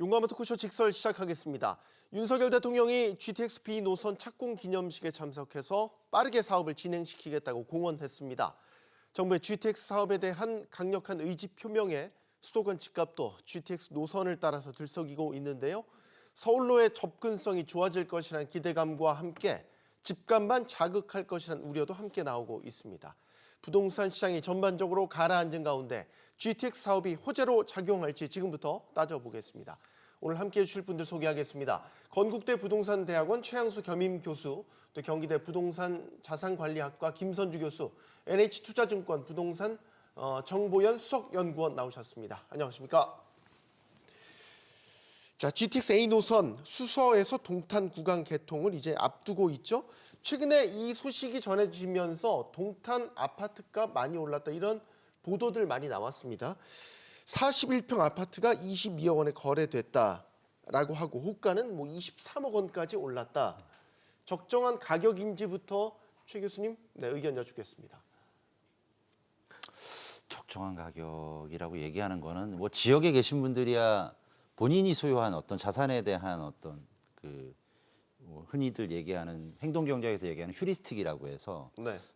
용감한 토크쇼 직설 시작하겠습니다. 윤석열 대통령이 GTX B 노선 착공 기념식에 참석해서 빠르게 사업을 진행시키겠다고 공언했습니다. 정부의 GTX 사업에 대한 강력한 의지 표명에 수도권 집값도 GTX 노선을 따라서 들썩이고 있는데요. 서울로의 접근성이 좋아질 것이라는 기대감과 함께 집값만 자극할 것이라는 우려도 함께 나오고 있습니다. 부동산 시장이 전반적으로 가라앉은 가운데 GTX 사업이 호재로 작용할지 지금부터 따져보겠습니다. 오늘 함께해 주실 분들 소개하겠습니다. 건국대 부동산대학원 최양수 겸임 교수, 또 경기대 부동산 자산관리학과 김선주 교수, NH투자증권 부동산 정보연 수석연구원 나오셨습니다. 안녕하십니까? 자, GTX A 노선 수서에서 동탄 구간 개통을 이제 앞두고 있죠. 최근에 이 소식이 전해지면서 동탄 아파트값 많이 올랐다 이런 보도들 많이 나왔습니다. 41평 아파트가 22억 원에 거래됐다라고 하고 호가는 23억 원까지 올랐다. 적정한 가격인지부터 최 교수님 의견 여쭙겠습니다. 적정한 가격이라고 얘기하는 거는 지역에 계신 분들이야 본인이 소유한 어떤 자산에 대한 어떤 흔히들 얘기하는 행동경제에서 얘기하는 휴리스틱이라고 해서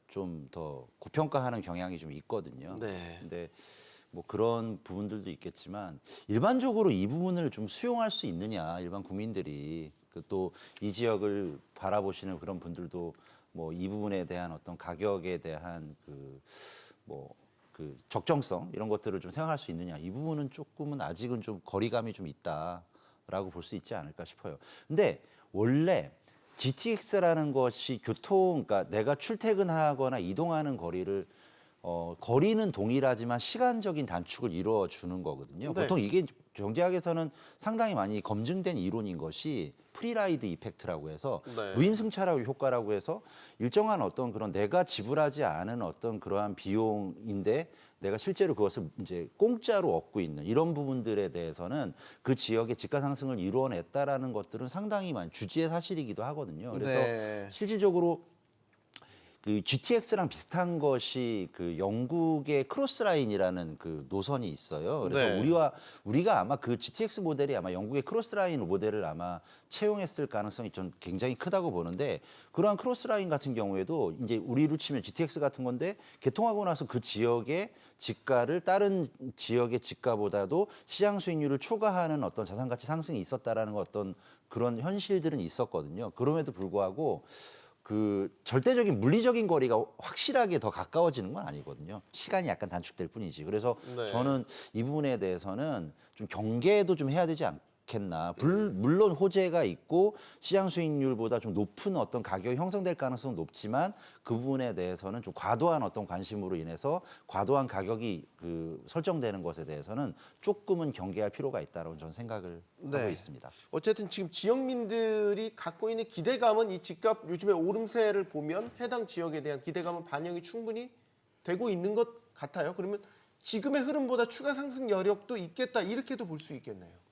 좀 더 고평가하는 경향이 좀 있거든요. 근데 그런 부분들도 있겠지만 일반적으로 이 부분을 좀 수용할 수 있느냐, 일반 국민들이 또 이 지역을 바라보시는 그런 분들도 이 부분에 대한 어떤 가격에 대한 적정성 이런 것들을 좀 생각할 수 있느냐, 이 부분은 조금은 아직은 좀 거리감이 좀 있다라고 볼 수 있지 않을까 싶어요. 근데 원래 GTX라는 것이 그러니까 내가 출퇴근하거나 이동하는 거리는 동일하지만 시간적인 단축을 이루어 주는 거거든요. 보통 이게 경제학에서는 상당히 많이 검증된 이론인 것이 프리라이드 이펙트라고 해서 무임승차라고 효과라고 해서 일정한 어떤 그런 내가 지불하지 않은 어떤 그러한 비용인데 내가 실제로 그것을 이제 공짜로 얻고 있는 이런 부분들에 대해서는 그 지역의 집가 상승을 이루어냈다라는 것들은 상당히 많이 주지의 사실이기도 하거든요. 그래서 실질적으로 그 GTX랑 비슷한 것이 그 영국의 크로스라인이라는 그 노선이 있어요. 그래서 우리가 아마 그 GTX 모델이 아마 영국의 크로스라인 모델을 아마 채용했을 가능성이 좀 굉장히 크다고 보는데, 그러한 크로스라인 같은 경우에도 이제 우리로 치면 GTX 같은 건데 개통하고 나서 그 지역의 집가를 다른 지역의 집가보다도 시장 수익률을 초과하는 어떤 자산가치 상승이 있었다라는 어떤 그런 현실들은 있었거든요. 그럼에도 불구하고 그 절대적인 물리적인 거리가 확실하게 더 가까워지는 건 아니거든요. 시간이 약간 단축될 뿐이지. 그래서 저는 이 부분에 대해서는 좀 경계도 좀 해야 되지 않겠나. 물론 호재가 있고 시장 수익률보다 좀 높은 어떤 가격이 형성될 가능성은 높지만 그 부분에 대해서는 좀 과도한 어떤 관심으로 인해서 과도한 가격이 설정되는 것에 대해서는 조금은 경계할 필요가 있다고 저는 생각을 하고 있습니다. 어쨌든 지금 지역민들이 갖고 있는 기대감은 이 집값 요즘에 오름세를 보면 해당 지역에 대한 기대감은 반영이 충분히 되고 있는 것 같아요. 그러면 지금의 흐름보다 추가 상승 여력도 있겠다, 이렇게도 볼 수 있겠네요.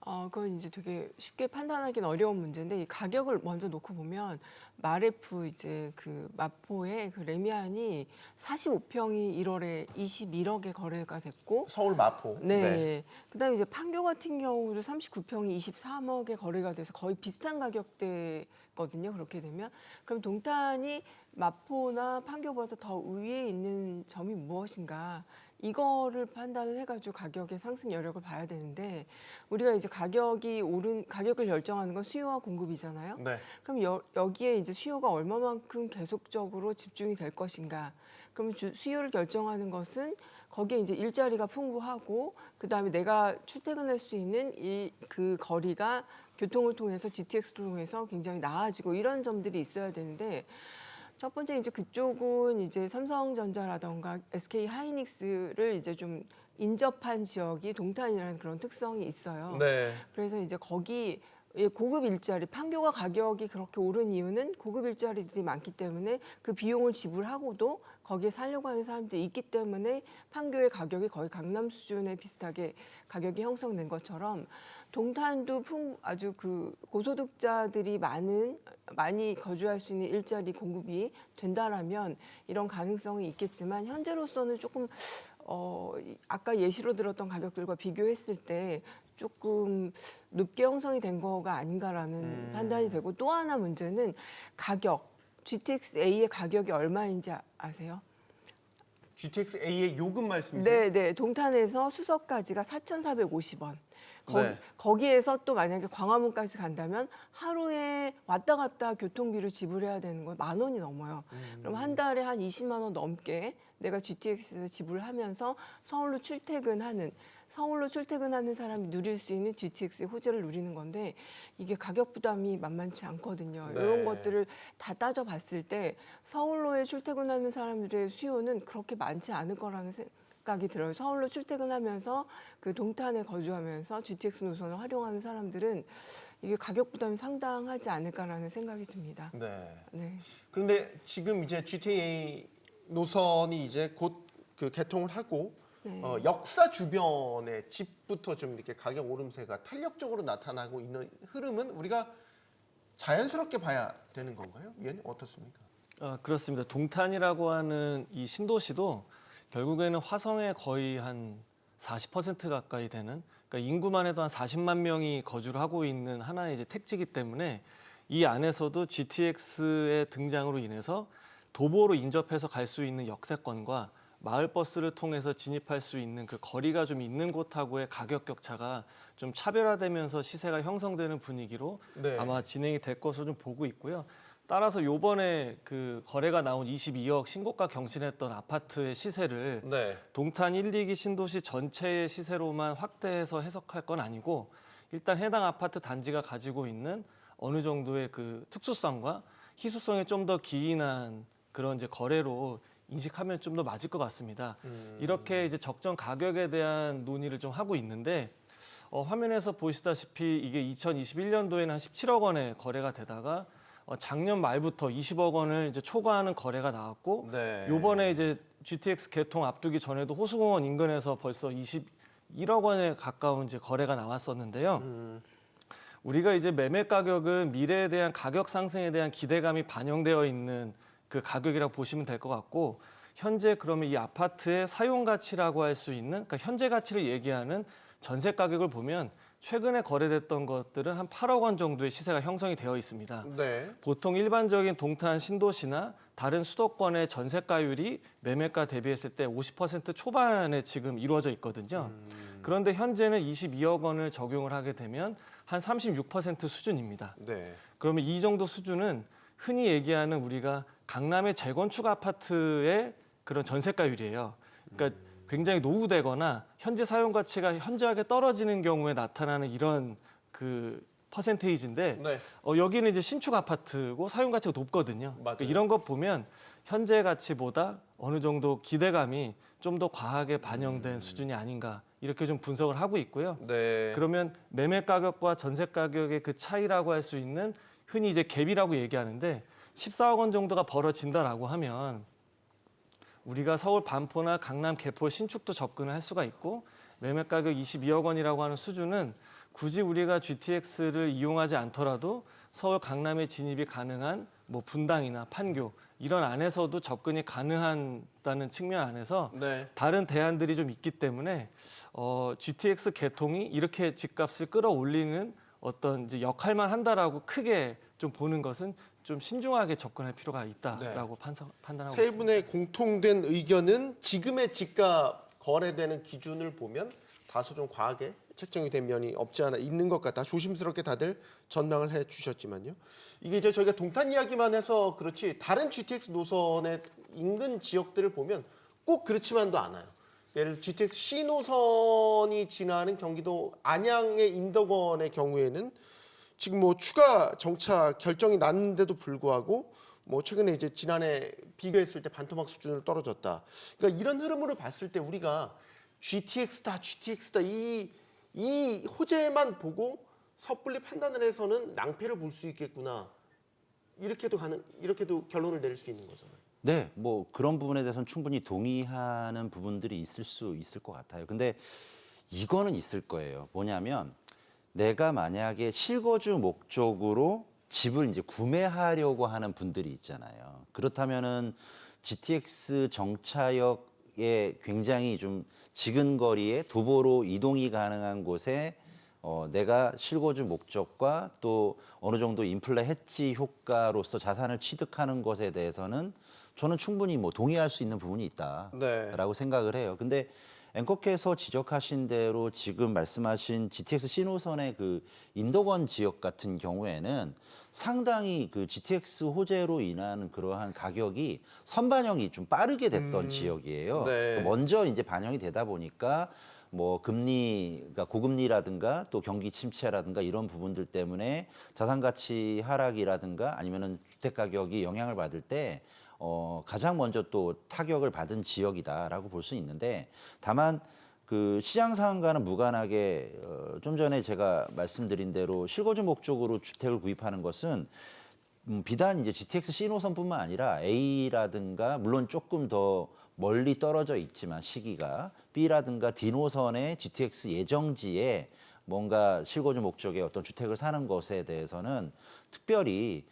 그건 이제 되게 쉽게 판단하기는 어려운 문제인데, 이 가격을 먼저 놓고 보면 마레프 이제 그 마포의 그 레미안이 45평이 1월에 21억에 거래가 됐고, 서울 마포. 그다음에 이제 판교 같은 경우도 39평이 23억에 거래가 돼서 거의 비슷한 가격대거든요. 그렇게 되면 그럼 동탄이 마포나 판교보다 더 위에 있는 점이 무엇인가? 이거를 판단을 해가지고 가격의 상승 여력을 봐야 되는데, 우리가 이제 가격을 결정하는 건 수요와 공급이잖아요. 그럼 여기에 이제 수요가 얼마만큼 계속적으로 집중이 될 것인가? 그럼 수요를 결정하는 것은 거기에 이제 일자리가 풍부하고, 그 다음에 내가 출퇴근할 수 있는 그 거리가 교통을 통해서 GTX를 통해서 굉장히 나아지고, 이런 점들이 있어야 되는데, 첫 번째 이제 그쪽은 이제 삼성전자라던가 SK 하이닉스를 이제 좀 인접한 지역이 동탄이라는 그런 특성이 있어요. 그래서 이제 거기 고급 일자리, 판교가 가격이 그렇게 오른 이유는 고급 일자리들이 많기 때문에 그 비용을 지불하고도 거기에 살려고 하는 사람들이 있기 때문에 판교의 가격이 거의 강남 수준에 비슷하게 가격이 형성된 것처럼, 동탄도 아주 그 고소득자들이 많이 거주할 수 있는 일자리 공급이 된다라면 이런 가능성이 있겠지만, 현재로서는 조금 아까 예시로 들었던 가격들과 비교했을 때 조금 높게 형성이 된 거가 아닌가라는 판단이 되고 또 하나 문제는 가격. GTX A의 가격이 얼마인지 아세요? GTX A의 요금 말씀이세요? 네, 네. 동탄에서 수서까지가 4,450원. 네. 거기에서 또 만약에 광화문까지 간다면 하루에 왔다 갔다 교통비를 지불해야 되는 건 10,000원이 넘어요. 그럼 한 달에 한 20만 원 넘게 내가 GTX에서 지불하면서 서울로 출퇴근하는 사람이 누릴 수 있는 GTX의 호재를 누리는 건데 이게 가격 부담이 만만치 않거든요. 네. 이런 것들을 다 따져봤을 때 서울로에 출퇴근하는 사람들의 수요는 그렇게 많지 않을 거라는 생각이 들어요. 서울로 출퇴근하면서 그 동탄에 거주하면서 GTX 노선을 활용하는 사람들은 이게 가격 부담이 상당하지 않을까라는 생각이 듭니다. 네. 네. 그런데 지금 이제 GTA 노선이 이제 곧 그 개통을 하고 네. 역사 주변의 집부터 좀 이렇게 가격 오름세가 탄력적으로 나타나고 있는 흐름은 우리가 자연스럽게 봐야 되는 건가요? 얘는 어떻습니까? 그렇습니다. 동탄이라고 하는 이 신도시도 결국에는 화성의 거의 한 40% 가까이 되는, 그러니까 인구만 해도 한 40만 명이 거주를 하고 있는 하나의 이제 택지이기 때문에 이 안에서도 GTX의 등장으로 인해서 도보로 인접해서 갈 수 있는 역세권과 마을버스를 통해서 진입할 수 있는 그 거리가 좀 있는 곳하고의 가격 격차가 좀 차별화되면서 시세가 형성되는 분위기로 네. 아마 진행이 될 것으로 좀 보고 있고요. 따라서 요번에 그 거래가 나온 22억 신고가 경신했던 아파트의 시세를 네. 동탄 1, 2기 신도시 전체의 시세로만 확대해서 해석할 건 아니고 일단 해당 아파트 단지가 가지고 있는 어느 정도의 그 특수성과 희소성이 좀 더 기인한 그런 이제 거래로 인식하면 좀 더 맞을 것 같습니다. 이렇게 이제 적정 가격에 대한 논의를 좀 하고 있는데 화면에서 보시다시피 이게 2021년도에는 한 17억 원에 거래가 되다가 작년 말부터 20억 원을 이제 초과하는 거래가 나왔고 네. 요번에 이제 GTX 개통 앞두기 전에도 호수공원 인근에서 벌써 21억 원에 가까운 이제 거래가 나왔었는데요. 우리가 이제 매매 가격은 미래에 대한 가격 상승에 대한 기대감이 반영되어 있는 그 가격이라고 보시면 될 것 같고 현재 그러면 이 아파트의 사용 가치라고 할 수 있는 그러니까 현재 가치를 얘기하는 전세 가격을 보면 최근에 거래됐던 것들은 한 8억 원 정도의 시세가 형성이 되어 있습니다. 네. 보통 일반적인 동탄 신도시나 다른 수도권의 전세가율이 매매가 대비했을 때 50% 초반에 지금 이루어져 있거든요. 그런데 현재는 22억 원을 적용을 하게 되면 한 36% 수준입니다. 네. 그러면 이 정도 수준은 흔히 얘기하는 우리가 강남의 재건축 아파트의 그런 전세가율이에요. 그러니까 굉장히 노후되거나 현재 사용 가치가 현저하게 떨어지는 경우에 나타나는 이런 그 퍼센테이지인데 네. 여기는 이제 신축 아파트고 사용 가치가 높거든요. 맞아요. 그러니까 이런 것 보면 현재 가치보다 어느 정도 기대감이 좀 더 과하게 반영된 수준이 아닌가 이렇게 좀 분석을 하고 있고요. 네. 그러면 매매 가격과 전세 가격의 그 차이라고 할 수 있는 흔히 이제 갭이라고 얘기하는데 14억 원 정도가 벌어진다라고 하면 우리가 서울 반포나 강남 개포 신축도 접근을 할 수가 있고 매매 가격 22억 원이라고 하는 수준은 굳이 우리가 GTX를 이용하지 않더라도 서울 강남에 진입이 가능한 뭐 분당이나 판교 이런 안에서도 접근이 가능하다는 측면 안에서 네. 다른 대안들이 좀 있기 때문에 GTX 개통이 이렇게 집값을 끌어올리는 어떤 이제 역할만 한다라고 크게 좀 보는 것은 좀 신중하게 접근할 필요가 있다라고 판단하고 세 있습니다. 분의 공통된 의견은 지금의 집값 거래되는 기준을 보면 다소 좀 과하게 책정이 된 면이 없지 않아 있는 것 같다. 조심스럽게 다들 전망을 해주셨지만요. 이게 이제 저희가 동탄 이야기만 해서 그렇지 다른 GTX 노선의 인근 지역들을 보면 꼭 그렇지만도 않아요. 예를 들어 GTX C 노선이 지나는 경기도 안양의 인덕원의 경우에는 지금 뭐 추가 정차 결정이 났는데도 불구하고 뭐 최근에 이제 지난해 비교했을 때 반토막 수준으로 떨어졌다. 그러니까 이런 흐름으로 봤을 때 우리가 GTX다 이 호재만 보고 섣불리 판단을 해서는 낭패를 볼 수 있겠구나. 이렇게도 결론을 내릴 수 있는 거잖아요. 네, 뭐 그런 부분에 대해서는 충분히 동의하는 부분들이 있을 수 있을 것 같아요. 근데 이거는 있을 거예요. 뭐냐면 내가 만약에 실거주 목적으로 집을 이제 구매하려고 하는 분들이 있잖아요. 그렇다면은 GTX 정차역에 굉장히 좀 지근 거리에 도보로 이동이 가능한 곳에 내가 실거주 목적과 또 어느 정도 인플레 해지 효과로서 자산을 취득하는 것에 대해서는 저는 충분히 뭐 동의할 수 있는 부분이 있다라고 네. 생각을 해요. 근데 앵커께서 지적하신 대로 지금 말씀하신 GTX 신호선의 그 인덕원 지역 같은 경우에는 상당히 그 GTX 호재로 인한 그러한 가격이 선반영이 좀 빠르게 됐던 지역이에요. 네. 먼저 이제 반영이 되다 보니까 뭐 금리가 고금리라든가 또 경기 침체라든가 이런 부분들 때문에 자산 가치 하락이라든가 아니면은 주택 가격이 영향을 받을 때 가장 먼저 또 타격을 받은 지역이다라고 볼 수 있는데 다만 그 시장 상황과는 무관하게 좀 전에 제가 말씀드린 대로 실거주 목적으로 주택을 구입하는 것은 비단 이제 GTX C 노선뿐만 아니라 A라든가 물론 조금 더 멀리 떨어져 있지만 시기가 B라든가 D 노선의 GTX 예정지에 뭔가 실거주 목적의 어떤 주택을 사는 것에 대해서는 특별히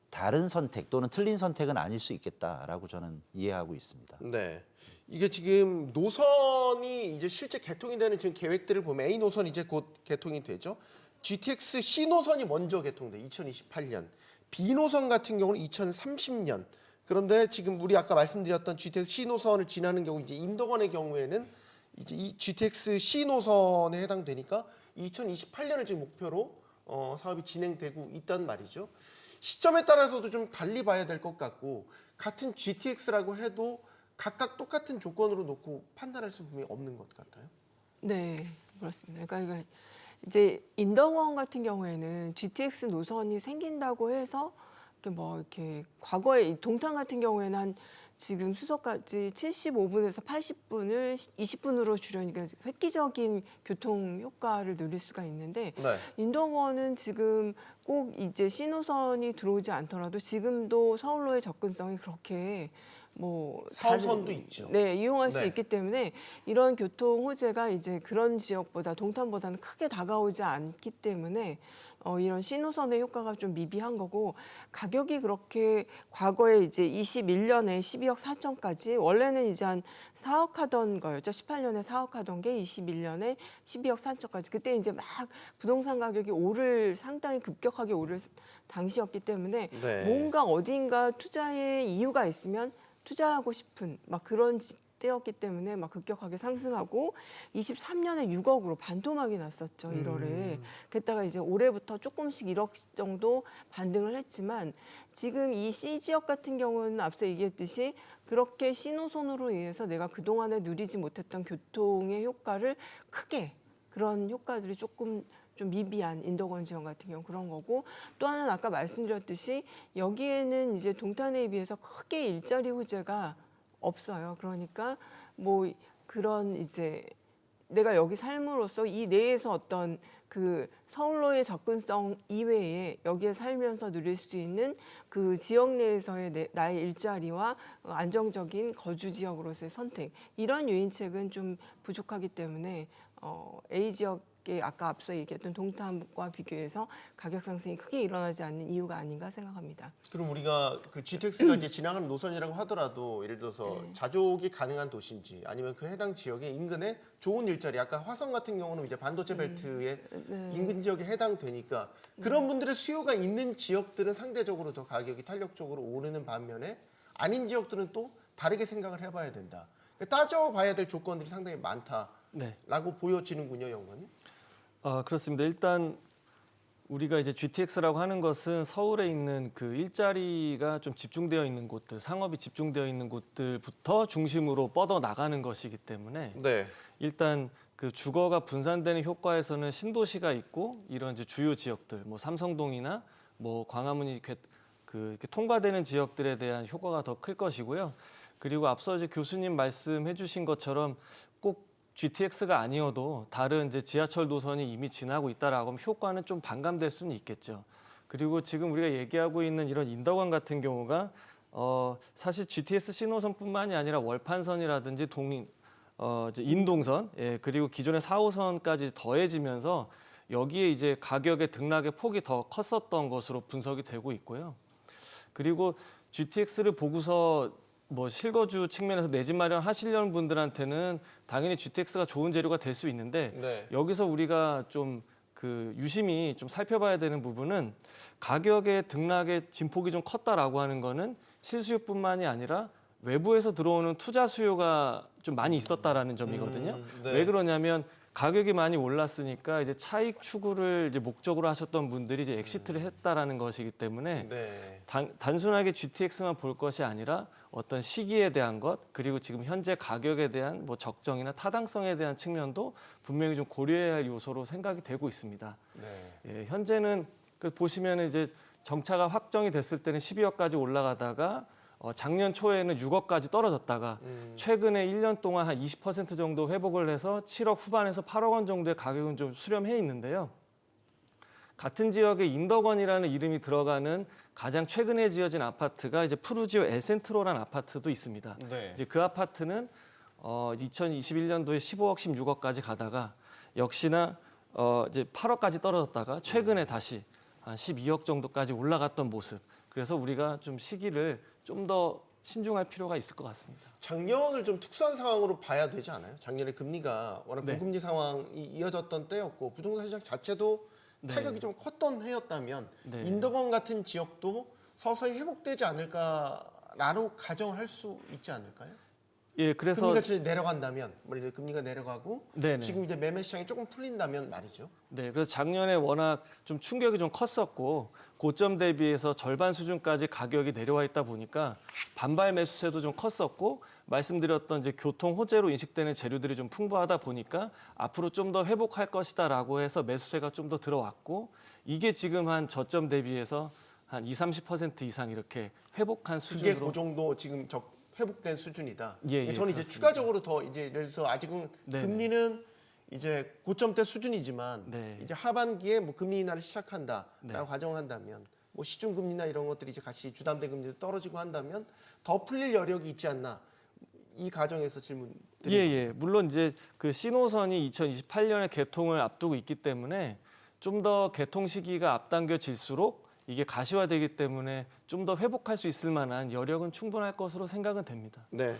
다른 선택 또는 틀린 선택은 아닐 수 있겠다라고 저는 이해하고 있습니다. 네. 이게 지금 노선이 이제 실제 개통이 되는 지금 계획들을 보면 A 노선 이제 곧 개통이 되죠. GTX C 노선이 먼저 개통돼 2028년. B 노선 같은 경우는 2030년. 그런데 지금 우리 아까 말씀드렸던 GTX C 노선을 지나는 경우 이제 인덕원의 경우에는 이제 이 GTX C 노선에 해당되니까 2028년을 지금 목표로 사업이 진행되고 있단 말이죠. 시점에 따라서도 좀 달리 봐야 될 것 같고 같은 GTX라고 해도 각각 똑같은 조건으로 놓고 판단할 수는 없는 것 같아요. 네, 그렇습니다. 그러니까 이제 인덕원 같은 경우에는 GTX 노선이 생긴다고 해서 이렇게 과거에 이 동탄 같은 경우에는 한 지금 수서까지 75분에서 80분을 20분으로 줄여니까 획기적인 교통 효과를 누릴 수가 있는데 네. 인덕원은 지금 꼭 이제 신호선이 들어오지 않더라도 지금도 서울로의 접근성이 그렇게 뭐 4호선도 있죠. 네, 이용할 수 네. 있기 때문에 이런 교통 호재가 이제 그런 지역보다 동탄보다는 크게 다가오지 않기 때문에 이런 신호선의 효과가 좀 미비한 거고 가격이 그렇게 과거에 이제 21년에 12억 4천까지 원래는 이제 한 4억 하던 거였죠. 18년에 4억 하던 게 21년에 12억 4천까지 그때 이제 막 부동산 가격이 상당히 급격하게 오를 당시였기 때문에 네. 뭔가 어딘가 투자의 이유가 있으면 투자하고 싶은 막 그런 때였기 때문에 막 급격하게 상승하고 23년에 6억으로 반토막이 났었죠. 1월에. 그랬다가 이제 올해부터 조금씩 1억 정도 반등을 했지만 지금 이 C 지역 같은 경우는 앞서 얘기했듯이 그렇게 신호선으로 인해서 내가 그동안에 누리지 못했던 교통의 효과를 크게 그런 효과들이 조금 좀 미비한 인덕원 지역 같은 경우 그런 거고 또 하나는 아까 말씀드렸듯이 여기에는 이제 동탄에 비해서 크게 일자리 호재가 없어요. 그러니까 뭐 그런 이제 내가 여기 삶으로써 이 내에서 어떤 그 서울로의 접근성 이외에 여기에 살면서 누릴 수 있는 그 지역 내에서의 나의 일자리와 안정적인 거주 지역으로서의 선택 이런 유인책은 좀 부족하기 때문에 A 지역에 아까 앞서 얘기했던 동탄과 비교해서 가격 상승이 크게 일어나지 않는 이유가 아닌가 생각합니다. 그럼 우리가 그 GTX가 이제 지나가는 노선이라고 하더라도 예를 들어서 자족이 가능한 도시인지 아니면 그 해당 지역의 인근에 좋은 일자리 아까 화성 같은 경우는 이제 반도체 벨트의 인근 지역에 해당되니까 그런 분들의 수요가 있는 지역들은 상대적으로 더 가격이 탄력적으로 오르는 반면에 아닌 지역들은 또 다르게 생각을 해봐야 된다. 그러니까 따져봐야 될 조건들이 상당히 많다라고 네. 보여지는군요, 영관님. 그렇습니다. 일단 우리가 이제 GTX라고 하는 것은 서울에 있는 그 일자리가 좀 집중되어 있는 곳들, 상업이 집중되어 있는 곳들부터 중심으로 뻗어 나가는 것이기 때문에 네. 일단 그 주거가 분산되는 효과에서는 신도시가 있고 이런 이제 주요 지역들, 뭐 삼성동이나 뭐 광화문이 이렇게 통과되는 지역들에 대한 효과가 더 클 것이고요. 그리고 앞서 이제 교수님 말씀해주신 것처럼 꼭 GTX가 아니어도 다른 이제 지하철 노선이 이미 지나고 있다라고 하면 효과는 좀 반감될 수는 있겠죠. 그리고 지금 우리가 얘기하고 있는 이런 인덕원 같은 경우가 사실 GTX 신호선뿐만이 아니라 월판선이라든지 이제 인동선, 그리고 기존의 4호선까지 더해지면서 여기에 이제 가격의 등락의 폭이 더 컸었던 것으로 분석이 되고 있고요. 그리고 GTX를 보고서 뭐 실거주 측면에서 내 집 마련 하시려는 분들한테는 당연히 GTX가 좋은 재료가 될 수 있는데 네. 여기서 우리가 좀 그 유심히 좀 살펴봐야 되는 부분은 가격의 등락의 진폭이 좀 컸다라고 하는 거는 실수요뿐만이 아니라 외부에서 들어오는 투자 수요가 좀 많이 있었다라는 점이거든요. 네. 왜 그러냐면 가격이 많이 올랐으니까 이제 차익 추구를 이제 목적으로 하셨던 분들이 이제 엑시트를 했다라는 것이기 때문에 네. 단순하게 GTX만 볼 것이 아니라 어떤 시기에 대한 것 그리고 지금 현재 가격에 대한 뭐 적정이나 타당성에 대한 측면도 분명히 좀 고려해야 할 요소로 생각이 되고 있습니다. 네. 예, 현재는 그 보시면 이제 정차가 확정이 됐을 때는 12억까지 올라가다가 작년 초에는 6억까지 떨어졌다가 최근에 1년 동안 한 20% 정도 회복을 해서 7억 후반에서 8억 원 정도의 가격은 좀 수렴해 있는데요. 같은 지역에 인덕원이라는 이름이 들어가는 가장 최근에 지어진 아파트가 이제 푸르지오 엘센트로라는 아파트도 있습니다. 네. 이제 그 아파트는 2021년도에 15억, 16억까지 가다가 역시나 이제 8억까지 떨어졌다가 최근에 다시 한 12억 정도까지 올라갔던 모습. 그래서 우리가 좀 시기를 좀 더 신중할 필요가 있을 것 같습니다. 작년을 좀 특수한 상황으로 봐야 되지 않아요? 작년에 금리가 워낙 네. 고금리 상황이 이어졌던 때였고 부동산 시장 자체도 타격이 네. 좀 컸던 해였다면 네. 인덕원 같은 지역도 서서히 회복되지 않을까라고 가정을 할 수 있지 않을까요? 예, 그래서 금리가 지금 내려간다면, 이제 금리가 내려가고 네네. 지금 이제 매매 시장이 조금 풀린다면 말이죠. 네, 그래서 작년에 워낙 좀 충격이 좀 컸었고 고점 대비해서 절반 수준까지 가격이 내려와 있다 보니까 반발 매수세도 좀 컸었고 말씀드렸던 이제 교통 호재로 인식되는 재료들이 좀 풍부하다 보니까 앞으로 좀 더 회복할 것이다라고 해서 매수세가 좀 더 들어왔고 이게 지금 한 저점 대비해서 한 20-30% 이상 이렇게 회복한 그게 수준으로 그 정도 지금 회복된 수준이다. 예, 예, 저는 이제 그렇습니다. 추가적으로 더 이제 예를 들어서 아직은 네네. 금리는 이제 고점대 수준이지만 네. 이제 하반기에 뭐 금리 인하를 시작한다라고 네. 가정을 한다면 뭐 시중 금리나 이런 것들이 이제 같이 주담대 금리도 떨어지고 한다면 더 풀릴 여력이 있지 않나 이 가정에서 질문 예, 드립니다. 예. 물론 이제 그 신호선이 2028년에 개통을 앞두고 있기 때문에 좀 더 개통 시기가 앞당겨질수록 이게 가시화되기 때문에 좀 더 회복할 수 있을 만한 여력은 충분할 것으로 생각은 됩니다. 네.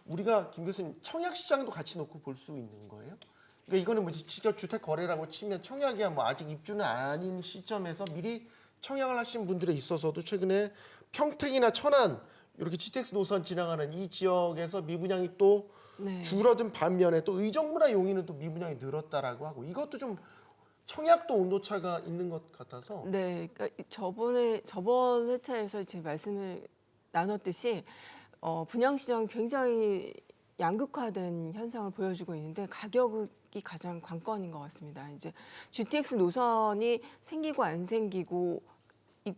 우리가 김 교수님 청약 시장도 같이 놓고 볼 수 있는 거예요? 그러니까 이거는 뭐 직접 주택 거래라고 치면 청약이야 뭐 아직 입주는 아닌 시점에서 미리 청약을 하신 분들에 있어서도 최근에 평택이나 천안 이렇게 GTX 노선 지나가는 이 지역에서 미분양이 또 네. 줄어든 반면에 또 의정부나 용인은 또 미분양이 늘었다라고 하고 이것도 좀 청약도 온도차가 있는 것 같아서 네, 그러니까 저번 회차에서 제 말씀을 나눴듯이 분양 시장이 굉장히 양극화된 현상을 보여주고 있는데 가격이 가장 관건인 것 같습니다. 이제 GTX 노선이 생기고 안 생기고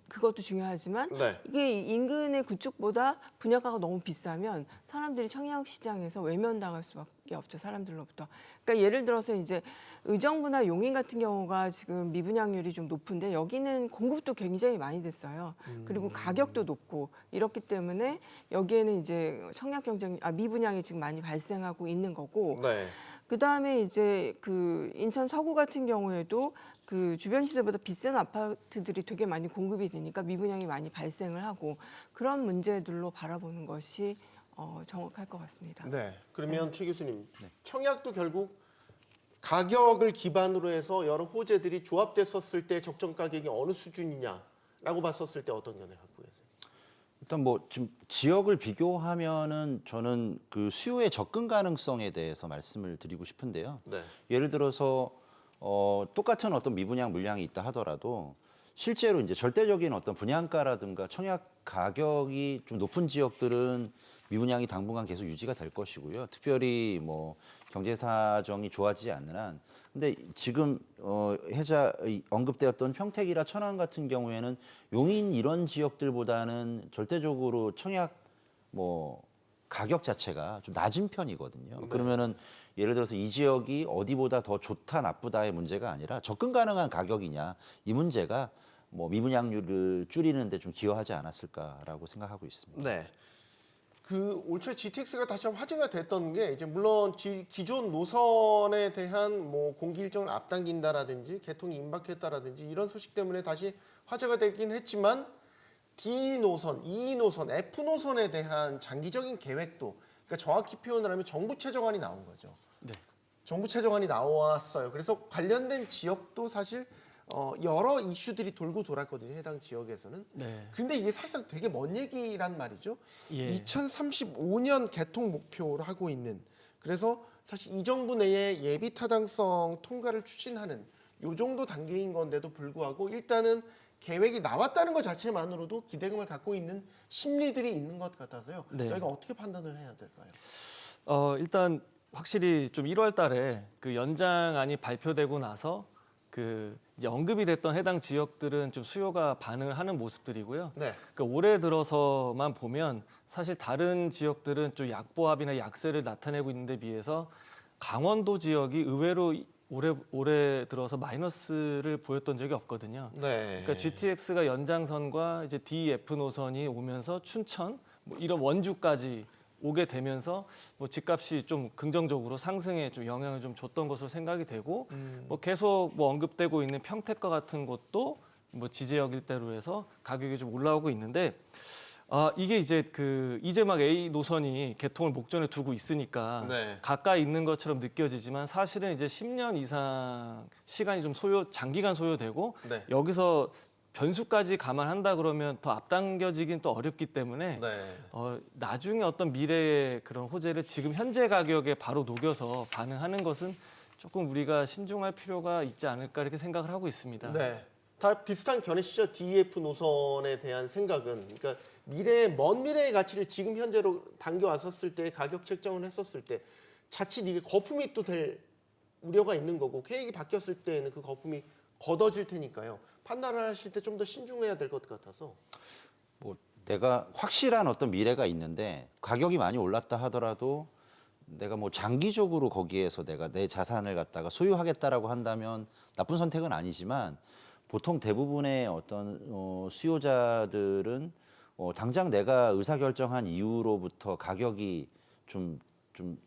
그것도 중요하지만 네. 이게 인근의 구축보다 분양가가 너무 비싸면 사람들이 청약 시장에서 외면당할 수밖에 없죠. 사람들로부터. 그러니까 예를 들어서 이제 의정부나 용인 같은 경우가 지금 미분양률이 좀 높은데 여기는 공급도 굉장히 많이 됐어요. 그리고 가격도 높고 이렇기 때문에 여기에는 이제 청약 경쟁, 미분양이 지금 많이 발생하고 있는 거고. 네. 그 다음에 이제 그 인천 서구 같은 경우에도 그 주변 시세보다 비싼 아파트들이 되게 많이 공급이 되니까 미분양이 많이 발생을 하고 그런 문제들로 바라보는 것이 정확할 것 같습니다. 네. 그러면 최 교수님, 청약도 결국 가격을 기반으로 해서 여러 호재들이 조합됐었을 때 적정 가격이 어느 수준이냐라고 봤었을 때 어떤 견해 갖고 계세요? 일단 뭐 지금 지역을 비교하면은 저는 그 수요의 접근 가능성에 대해서 말씀을 드리고 싶은데요. 네. 예를 들어서 똑같은 어떤 미분양 물량이 있다 하더라도 실제로 이제 절대적인 어떤 분양가라든가 청약 가격이 좀 높은 지역들은 미분양이 당분간 계속 유지가 될 것이고요. 특별히 뭐 경제 사정이 좋아지지 않는 한. 근데 지금 언급되었던 평택이나 천안 같은 경우에는 용인 이런 지역들보다는 절대적으로 청약 뭐 가격 자체가 좀 낮은 편이거든요. 네. 그러면은 예를 들어서 이 지역이 어디보다 더 좋다 나쁘다의 문제가 아니라 접근 가능한 가격이냐 이 문제가 뭐 미분양률을 줄이는 데 좀 기여하지 않았을까라고 생각하고 있습니다. 네. 그 올 초에 GTX가 다시 한번 화제가 됐던 게 이제 물론 기존 노선에 대한 뭐 공기 일정을 앞당긴다라든지 개통이 임박했다라든지 이런 소식 때문에 다시 화제가 되긴 했지만 D 노선, E 노선, F 노선에 대한 장기적인 계획도, 그러니까 정확히 표현을 하면 정부 최저안이 나온 거죠. 네. 정부 최저안이 나왔어요. 그래서 관련된 지역도 사실 여러 이슈들이 돌고 돌았거든요. 해당 지역에서는. 네. 근데 이게 사실상 되게 먼 얘기란 말이죠. 예. 2035년 개통 목표로 하고 있는. 그래서 사실 이 정부 내에 예비 타당성 통과를 추진하는 요 정도 단계인 건데도 불구하고 일단은 계획이 나왔다는 것 자체만으로도 기대감을 갖고 있는 심리들이 있는 것 같아서요. 네. 저희가 어떻게 판단을 해야 될까요? 일단 확실히 좀 1월 달에 그 연장안이 발표되고 나서 그 이제 언급이 됐던 해당 지역들은 좀 수요가 반응을 하는 모습들이고요. 네. 그 올해 들어서만 보면 사실 다른 지역들은 좀 약보합이나 약세를 나타내고 있는데 비해서 강원도 지역이 의외로 올해 들어서 마이너스를 보였던 적이 없거든요. 네. 그러니까 GTX가 연장선과 이제 DF 노선이 오면서 춘천 뭐 이런 원주까지 오게 되면서 뭐 집값이 좀 긍정적으로 상승에 좀 영향을 좀 줬던 것으로 생각이 되고 뭐 계속 뭐 언급되고 있는 평택과 같은 곳도 뭐 지제역 일대로 해서 가격이 좀 올라오고 있는데 이게 이제 그 이제 막 A 노선이 개통을 목전에 두고 있으니까 네. 가까이 있는 것처럼 느껴지지만 사실은 이제 10년 이상 시간이 좀 장기간 소요되고 네. 여기서 변수까지 감안한다 그러면 더 앞당겨지긴 또 어렵기 때문에 네. 나중에 어떤 미래의 그런 호재를 지금 현재 가격에 바로 녹여서 반응하는 것은 조금 우리가 신중할 필요가 있지 않을까 이렇게 생각을 하고 있습니다. 네. 다 비슷한 견해시죠. DF 노선에 대한 생각은. 그러니까 먼 미래의 가치를 지금 현재로 당겨왔었을 때 가격 책정을 했었을 때 자칫 이게 거품이 또 될 우려가 있는 거고 계획이 바뀌었을 때는 그 거품이 걷어질 테니까요. 판단을 하실 때 좀 더 신중해야 될 것 같아서. 뭐 내가 확실한 어떤 미래가 있는데 가격이 많이 올랐다 하더라도 내가 뭐 장기적으로 거기에서 내가 내 자산을 갖다가 소유하겠다라고 한다면 나쁜 선택은 아니지만 보통 대부분의 어떤 수요자들은 당장 내가 의사결정한 이후로부터 가격이 좀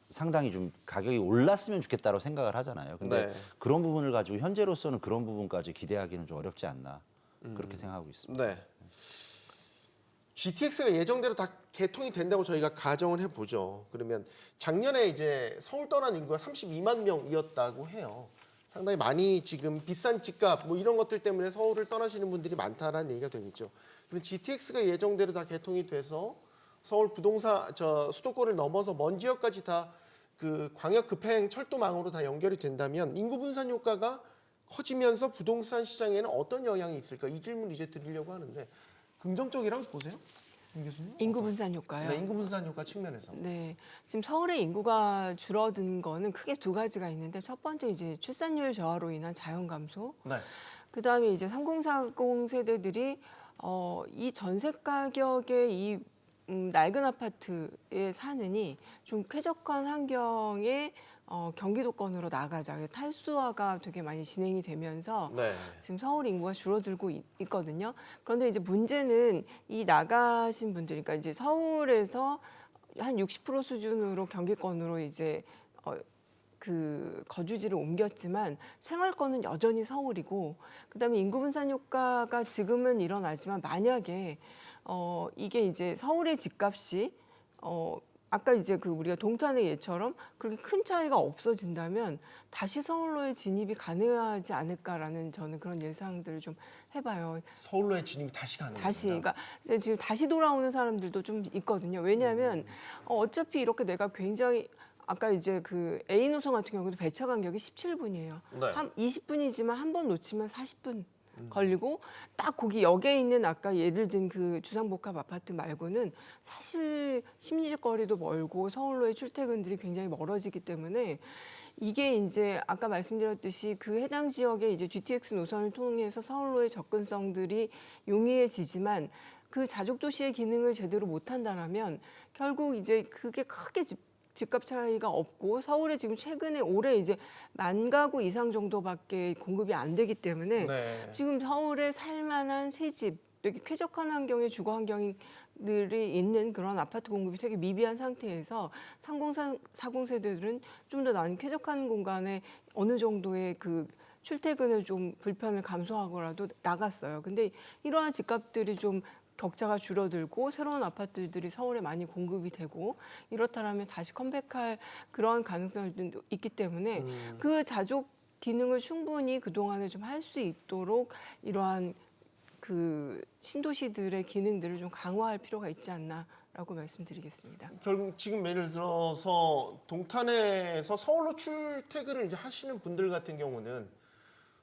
상당히 좀 가격이 올랐으면 좋겠다고 생각을 하잖아요. 근데 네. 그런 부분을 가지고 현재로서는 그런 부분까지 기대하기는 좀 어렵지 않나 그렇게 생각하고 있습니다. 네. GTX가 예정대로 다 개통이 된다고 저희가 가정을 해보죠. 그러면 작년에 이제 서울 떠난 인구가 32만 명이었다고 해요. 상당히 많이 지금 비싼 집값 뭐 이런 것들 때문에 서울을 떠나시는 분들이 많다라는 얘기가 되겠죠. 그럼 GTX가 예정대로 다 개통이 돼서 서울 수도권을 넘어서 먼 지역까지 다 그 광역 급행 철도망으로 다 연결이 된다면 인구 분산 효과가 커지면서 부동산 시장에는 어떤 영향이 있을까? 이 질문 이제 드리려고 하는데 긍정적이라고 보세요, 김 교수님? 인구 분산 효과요. 네, 인구 분산 효과 측면에서. 네, 지금 서울의 인구가 줄어든 거는 크게 두 가지가 있는데 첫 번째 이제 출산율 저하로 인한 자연 감소. 네. 그다음에 이제 3040 세대들이 이 전세 가격의 이 낡은 아파트에 사느니 좀 쾌적한 환경에 경기도권으로 나가자. 탈수화가 되게 많이 진행이 되면서 네. 지금 서울 인구가 줄어들고 있거든요. 그런데 이제 문제는 이 나가신 분들, 그러니까 이제 서울에서 한 60% 수준으로 경기권으로 이제 그 거주지를 옮겼지만 생활권은 여전히 서울이고, 그다음에 인구 분산 효과가 지금은 일어나지만 만약에 이게 이제 서울의 집값이 아까 이제 그 우리가 동탄의 예처럼 그렇게 큰 차이가 없어진다면 다시 서울로의 진입이 가능하지 않을까라는 저는 그런 예상들을 좀 해봐요. 서울로의 진입이 다시 가능합니다. 다시, 그러니까 이제 지금 다시 돌아오는 사람들도 좀 있거든요. 왜냐하면 어차피 이렇게 내가 굉장히 아까 이제 그 A 노선 같은 경우도 배차 간격이 17분이에요. 네. 한 20분이지만 한 번 놓치면 40분. 걸리고 딱 거기 역에 있는 아까 예를 든 그 주상복합 아파트 말고는 사실 심리적 거리도 멀고 서울로의 출퇴근들이 굉장히 멀어지기 때문에 이게 이제 아까 말씀드렸듯이 그 해당 지역의 이제 GTX 노선을 통해서 서울로의 접근성들이 용이해지지만 그 자족 도시의 기능을 제대로 못한다라면 결국 이제 그게 크게 집값 차이가 없고 서울에 지금 최근에 올해 이제 10,000가구 이상 정도밖에 공급이 안 되기 때문에 네. 지금 서울에 살만한 새 집, 이렇게 쾌적한 환경의 주거 환경들이 있는 그런 아파트 공급이 되게 미비한 상태에서 3040 세대들은 좀 더 나은 쾌적한 공간에 어느 정도의 그 출퇴근을 좀 불편을 감수하고라도 나갔어요. 근데 이러한 집값들이 좀 격차가 줄어들고 새로운 아파트들이 서울에 많이 공급이 되고 이렇다라면 다시 컴백할 그런 가능성이 있기 때문에 그 자족 기능을 충분히 그동안에 좀 할 수 있도록 이러한 그 신도시들의 기능들을 좀 강화할 필요가 있지 않나라고 말씀드리겠습니다. 결국 지금 예를 들어서 동탄에서 서울로 출퇴근을 이제 하시는 분들 같은 경우는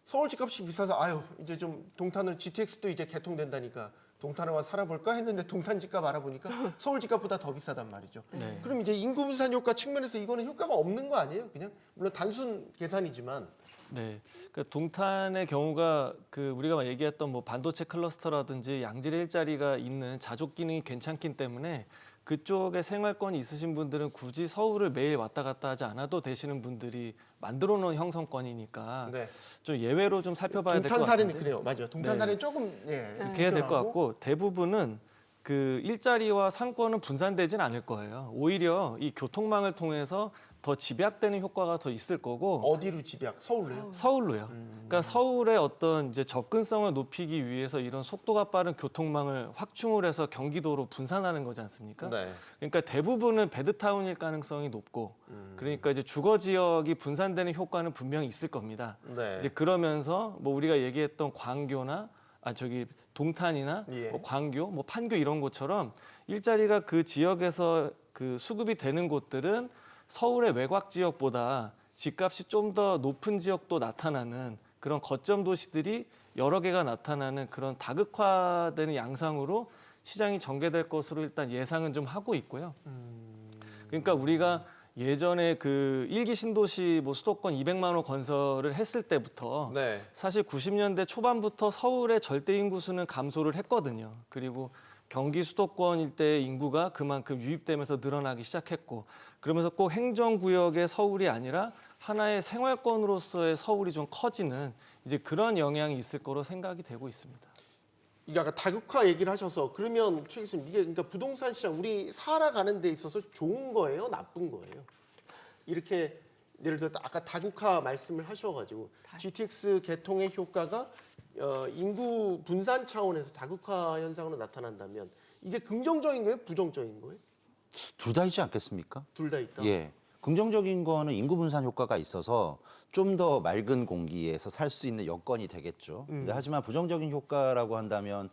서울 집값이 비싸서 아유 이제 좀 동탄으로 GTX도 이제 개통된다니까 동탄에 와 살아볼까 했는데 동탄 집값 알아보니까 서울 집값보다 더 비싸단 말이죠. 네. 그럼 이제 인구 분산 효과 측면에서 이거는 효과가 없는 거 아니에요? 그냥 물론 단순 계산이지만. 네, 그 동탄의 경우가 그 우리가 얘기했던 뭐 반도체 클러스터라든지 양질의 일자리가 있는 자족 기능이 괜찮기 때문에 그쪽에 생활권이 있으신 분들은 굳이 서울을 매일 왔다 갔다 하지 않아도 되시는 분들이 만들어 놓은 형성권이니까 네. 좀 예외로 좀 살펴봐야 될 것 동탄 사례는 같은데. 그래요, 맞아요. 동탄 네. 사례는 조금 그렇게 해야 될 것 같고 대부분은 그 일자리와 상권은 분산되진 않을 거예요. 오히려 이 교통망을 통해서 더 집약되는 효과가 더 있을 거고 어디로 집약? 서울로요? 서울로요. 그러니까 서울의 어떤 이제 접근성을 높이기 위해서 이런 속도가 빠른 교통망을 확충을 해서 경기도로 분산하는 거지 않습니까? 네. 그러니까 대부분은 베드타운일 가능성이 높고 그러니까 이제 주거 지역이 분산되는 효과는 분명히 있을 겁니다. 네. 이제 그러면서 뭐 우리가 얘기했던 광교나 동탄이나 예. 뭐 광교, 뭐 판교 이런 곳처럼 일자리가 그 지역에서 그 수급이 되는 곳들은 서울의 외곽 지역보다 집값이 좀 더 높은 지역도 나타나는 그런 거점 도시들이 여러 개가 나타나는 그런 다극화되는 양상으로 시장이 전개될 것으로 일단 예상은 좀 하고 있고요. 그러니까 우리가 예전에 그 일기 신도시 뭐 수도권 200만 호 건설을 했을 때부터 네. 사실 90년대 초반부터 서울의 절대 인구 수는 감소를 했거든요. 그리고 경기 수도권 일대의 인구가 그만큼 유입되면서 늘어나기 시작했고 그러면서 꼭 행정구역의 서울이 아니라 하나의 생활권으로서의 서울이 좀 커지는 이제 그런 영향이 있을 거로 생각이 되고 있습니다. 이게 아까 다극화 얘기를 하셔서 그러면 최 교수님 이게 그러니까 부동산 시장 우리 살아가는 데 있어서 좋은 거예요, 나쁜 거예요? 이렇게 예를 들어 아까 다극화 말씀을 하셔가지고 GTX 개통의 효과가 인구 분산 차원에서 다극화 현상으로 나타난다면 이게 긍정적인 거예요, 부정적인 거예요? 둘 다이지 않겠습니까? 둘 다 있다. 예. 긍정적인 거는 인구 분산 효과가 있어서 좀 더 맑은 공기에서 살 수 있는 여건이 되겠죠. 근데 하지만 부정적인 효과라고 한다면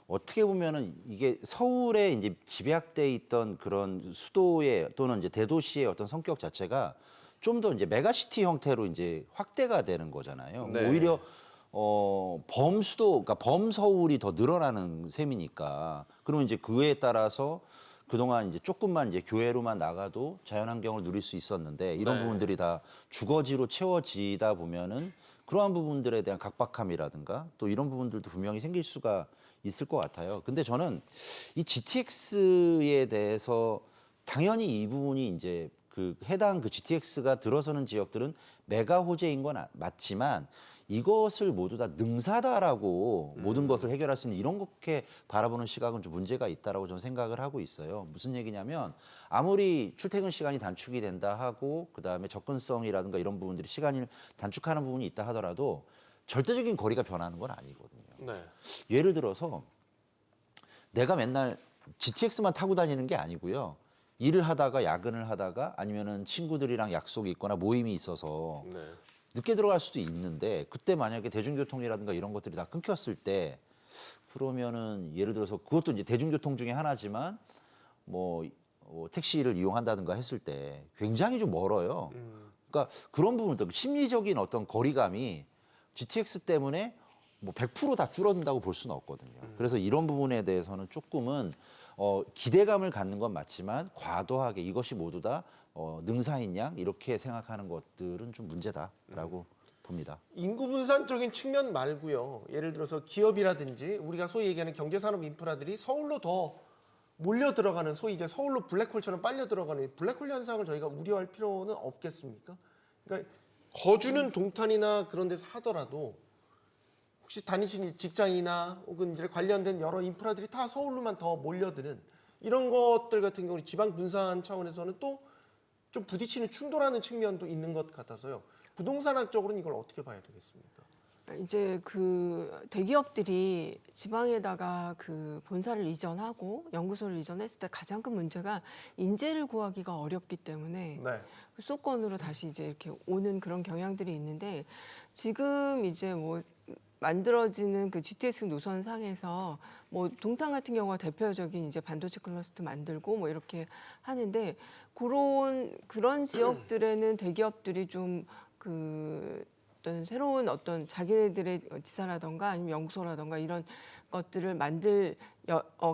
어떻게 보면은 이게 서울에 이제 집약돼 있던 그런 수도의 또는 이제 대도시의 어떤 성격 자체가 좀 더 이제 메가시티 형태로 이제 확대가 되는 거잖아요. 네. 오히려 범수도, 그러니까 범서울이 더 늘어나는 셈이니까. 그러면 이제 그에 따라서 그동안 이제 조금만 이제 교외로만 나가도 자연환경을 누릴 수 있었는데 이런 네. 부분들이 다 주거지로 채워지다 보면은 그러한 부분들에 대한 각박함이라든가 또 이런 부분들도 분명히 생길 수가 있을 것 같아요. 근데 저는 이 GTX에 대해서 당연히 이 부분이 이제 그 해당 그 GTX가 들어서는 지역들은 메가 호재인 건 맞지만 이것을 모두 다 능사다라고 모든 것을 해결할 수 있는 이런 것게 바라보는 시각은 좀 문제가 있다라고 저는 생각을 하고 있어요. 무슨 얘기냐면 아무리 출퇴근 시간이 단축이 된다 하고 그다음에 접근성이라든가 이런 부분들이 시간을 단축하는 부분이 있다 하더라도 절대적인 거리가 변하는 건 아니거든요. 네. 예를 들어서 내가 맨날 GTX만 타고 다니는 게 아니고요. 일을 하다가 야근을 하다가 아니면은 친구들이랑 약속이 있거나 모임이 있어서 네. 늦게 들어갈 수도 있는데 그때 만약에 대중교통이라든가 이런 것들이 다 끊겼을 때 그러면은 예를 들어서 그것도 이제 대중교통 중에 하나지만 뭐 택시를 이용한다든가 했을 때 굉장히 좀 멀어요. 그러니까 그런 부분들 심리적인 어떤 거리감이 GTX 때문에 뭐 100% 다 줄어든다고 볼 수는 없거든요. 그래서 이런 부분에 대해서는 조금은 기대감을 갖는 건 맞지만 과도하게 이것이 모두 다 능사인 양 이렇게 생각하는 것들은 좀 문제다라고 봅니다. 인구 분산적인 측면 말고요. 예를 들어서 기업이라든지 우리가 소위 얘기하는 경제산업 인프라들이 서울로 더 몰려 들어가는 소위 이제 서울로 블랙홀처럼 빨려 들어가는 블랙홀 현상을 저희가 우려할 필요는 없겠습니까? 그러니까 거주는 동탄이나 그런 데서 하더라도 혹시 다니시는 직장이나 혹은 이제 관련된 여러 인프라들이 다 서울로만 더 몰려드는 이런 것들 같은 경우는 지방 분산 차원에서는 또 좀 부딪히는 충돌하는 측면도 있는 것 같아서요. 부동산학적으로는 이걸 어떻게 봐야 되겠습니까? 이제 그 대기업들이 지방에다가 그 본사를 이전하고 연구소를 이전했을 때 가장 큰 문제가 인재를 구하기가 어렵기 때문에 네. 수도권으로 다시 이제 이렇게 오는 그런 경향들이 있는데 지금 이제 뭐 만들어지는 그 GTX 노선상에서 뭐 동탄 같은 경우가 대표적인 이제 반도체 클러스터 만들고 뭐 이렇게 하는데 그런 지역들에는 대기업들이 좀 그 어떤 새로운 어떤 자기네들의 지사라던가 아니면 연구소라던가 이런 것들을 만들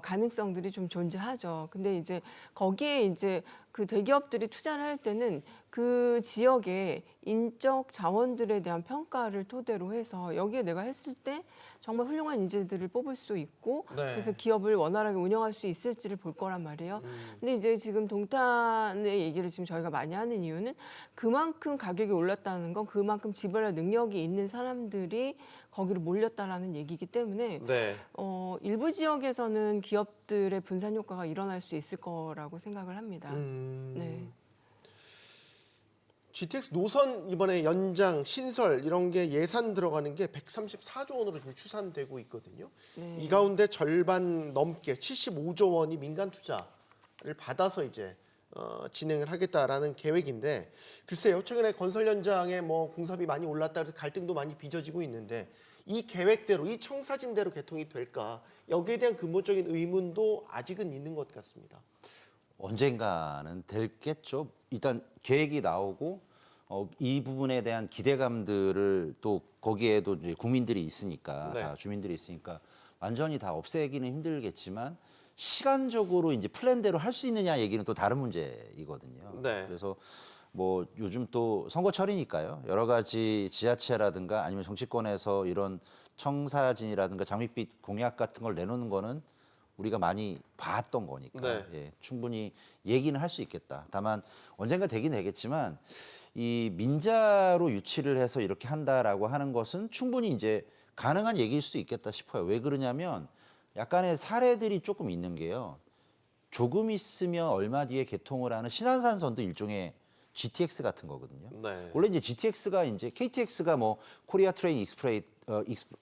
가능성들이 좀 존재하죠. 근데 이제 거기에 이제 그 대기업들이 투자를 할 때는 그 지역의 인적 자원들에 대한 평가를 토대로 해서 여기에 내가 했을 때 정말 훌륭한 인재들을 뽑을 수 있고 네. 그래서 기업을 원활하게 운영할 수 있을지를 볼 거란 말이에요. 근데 이제 지금 동탄의 얘기를 지금 저희가 많이 하는 이유는 그만큼 가격이 올랐다는 건 그만큼 지불할 능력이 있는 사람들이 거기로 몰렸다라는 얘기이기 때문에 네. 일부 지역에서는 기업들의 분산 효과가 일어날 수 있을 거라고 생각을 합니다. 네. GTX 노선 이번에 연장, 신설 이런 게 예산 들어가는 게 134조 원으로 지금 추산되고 있거든요. 네. 이 가운데 절반 넘게 75조 원이 민간 투자를 받아서 이제 진행을 하겠다라는 계획인데 글쎄요. 최근에 건설 현장에 뭐 공사비 많이 올랐다 해서 갈등도 많이 빚어지고 있는데 이 계획대로 이 청사진대로 개통이 될까 여기에 대한 근본적인 의문도 아직은 있는 것 같습니다. 언젠가는 될겠죠. 일단 계획이 나오고 이 부분에 대한 기대감들을 또 거기에도 이제 국민들이 있으니까 네. 다 주민들이 있으니까 완전히 다 없애기는 힘들겠지만 시간적으로 이제 플랜대로 할 수 있느냐 얘기는 또 다른 문제이거든요. 네. 그래서 뭐 요즘 또 선거철이니까요. 여러 가지 지자체라든가 아니면 정치권에서 이런 청사진이라든가 장밋빛 공약 같은 걸 내놓는 거는 우리가 많이 봤던 거니까 네. 예, 충분히 얘기는 할 수 있겠다. 다만 언젠가 되긴 되겠지만 이 민자로 유치를 해서 이렇게 한다라고 하는 것은 충분히 이제 가능한 얘기일 수도 있겠다 싶어요. 왜 그러냐면 약간의 사례들이 조금 있는 게요. 조금 있으면 얼마 뒤에 개통을 하는 신안산선도 일종의 GTX 같은 거거든요. 네. 원래 이제 GTX가 이제 KTX가 뭐 코리아 트레인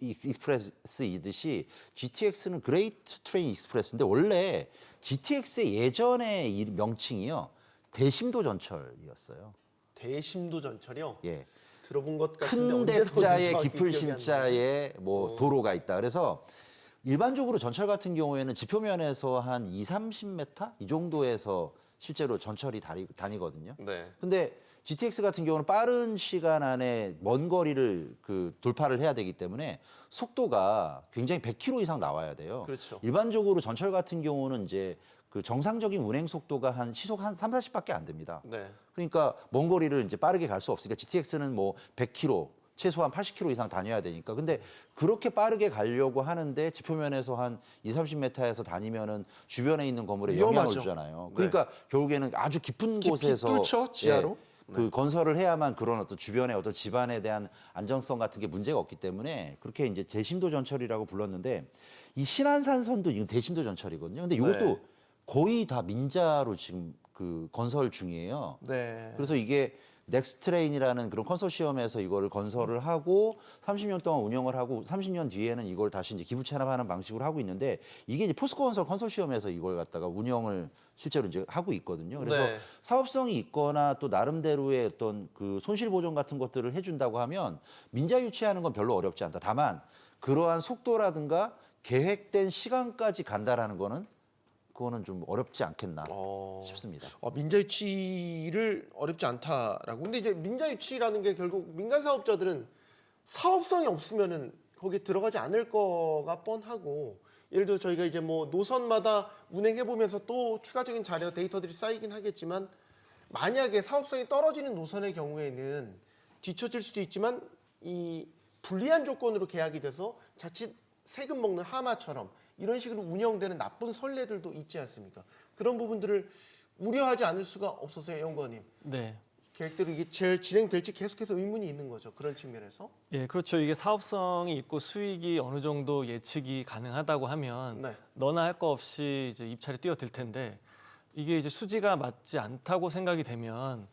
익스프레스이듯이 GTX는 그레이트 트레인 익스프레스인데 원래 GTX의 예전의 이 명칭이요 대심도 전철이었어요. 대심도 전철이요. 예, 들어본 것 같은데 큰 언제 대자에 나오는지 깊을 기억이 안 나요. 심자에 뭐 도로가 있다. 그래서 일반적으로 전철 같은 경우에는 지표면에서 한 2, 30m 이 정도에서 실제로 전철이 다니거든요. 네. 근데 GTX 같은 경우는 빠른 시간 안에 먼 거리를 그 돌파를 해야 되기 때문에 속도가 굉장히 100km 이상 나와야 돼요. 그렇죠. 일반적으로 전철 같은 경우는 이제 그 정상적인 운행 속도가 한 시속 한 3, 40밖에 안 됩니다. 네. 그러니까 먼 거리를 이제 빠르게 갈 수 없으니까 GTX는 뭐 100km, 최소한 80km 이상 다녀야 되니까. 근데 그렇게 빠르게 가려고 하는데 지표면에서 한 2, 30m에서 다니면은 주변에 있는 건물에 영향을 위험하죠. 주잖아요. 네. 그러니까 결국에는 아주 깊은 곳에서 뚫죠, 지하로. 그 건설을 해야만 그런 어떤 주변의 어떤 집안에 대한 안정성 같은 게 문제가 없기 때문에 그렇게 이제 대심도 전철이라고 불렀는데 이 신안산선도 이건 대심도 전철이거든요. 근데 이것도 네. 거의 다 민자로 지금 그 건설 중이에요. 네. 그래서 이게 넥스트레인이라는 그런 컨소시엄에서 이거를 건설을 하고 30년 동안 운영을 하고 30년 뒤에는 이걸 다시 이제 기부 체납하는 방식으로 하고 있는데 이게 이제 포스코건설 컨소시엄에서 이걸 갖다가 운영을 실제로 이제 하고 있거든요. 그래서 네. 사업성이 있거나 또 나름대로의 어떤 그 손실 보전 같은 것들을 해준다고 하면 민자 유치하는 건 별로 어렵지 않다. 다만 그러한 속도라든가 계획된 시간까지 간다라는 거는 그거는 좀 어렵지 않겠나 싶습니다. 민자유치를 어렵지 않다라고. 근데 이제 민자유치라는 게 결국 민간 사업자들은 사업성이 없으면은 거기에 들어가지 않을 거가 뻔하고 예를 들어 저희가 이제 뭐 노선마다 운행해 보면서 또 추가적인 자료 데이터들이 쌓이긴 하겠지만 만약에 사업성이 떨어지는 노선의 경우에는 뒤처질 수도 있지만 이 불리한 조건으로 계약이 돼서 자칫 세금 먹는 하마처럼 이런 식으로 운영되는 나쁜 선례들도 있지 않습니까? 그런 부분들을 우려하지 않을 수가 없어서요, 연구원님. 네. 계획대로 이게 잘 진행될지 계속해서 의문이 있는 거죠. 그런 측면에서. 예, 그렇죠. 이게 사업성이 있고 수익이 어느 정도 예측이 가능하다고 하면 네. 너나 할 거 없이 이제 입찰에 뛰어들 텐데 이게 이제 수지가 맞지 않다고 생각이 되면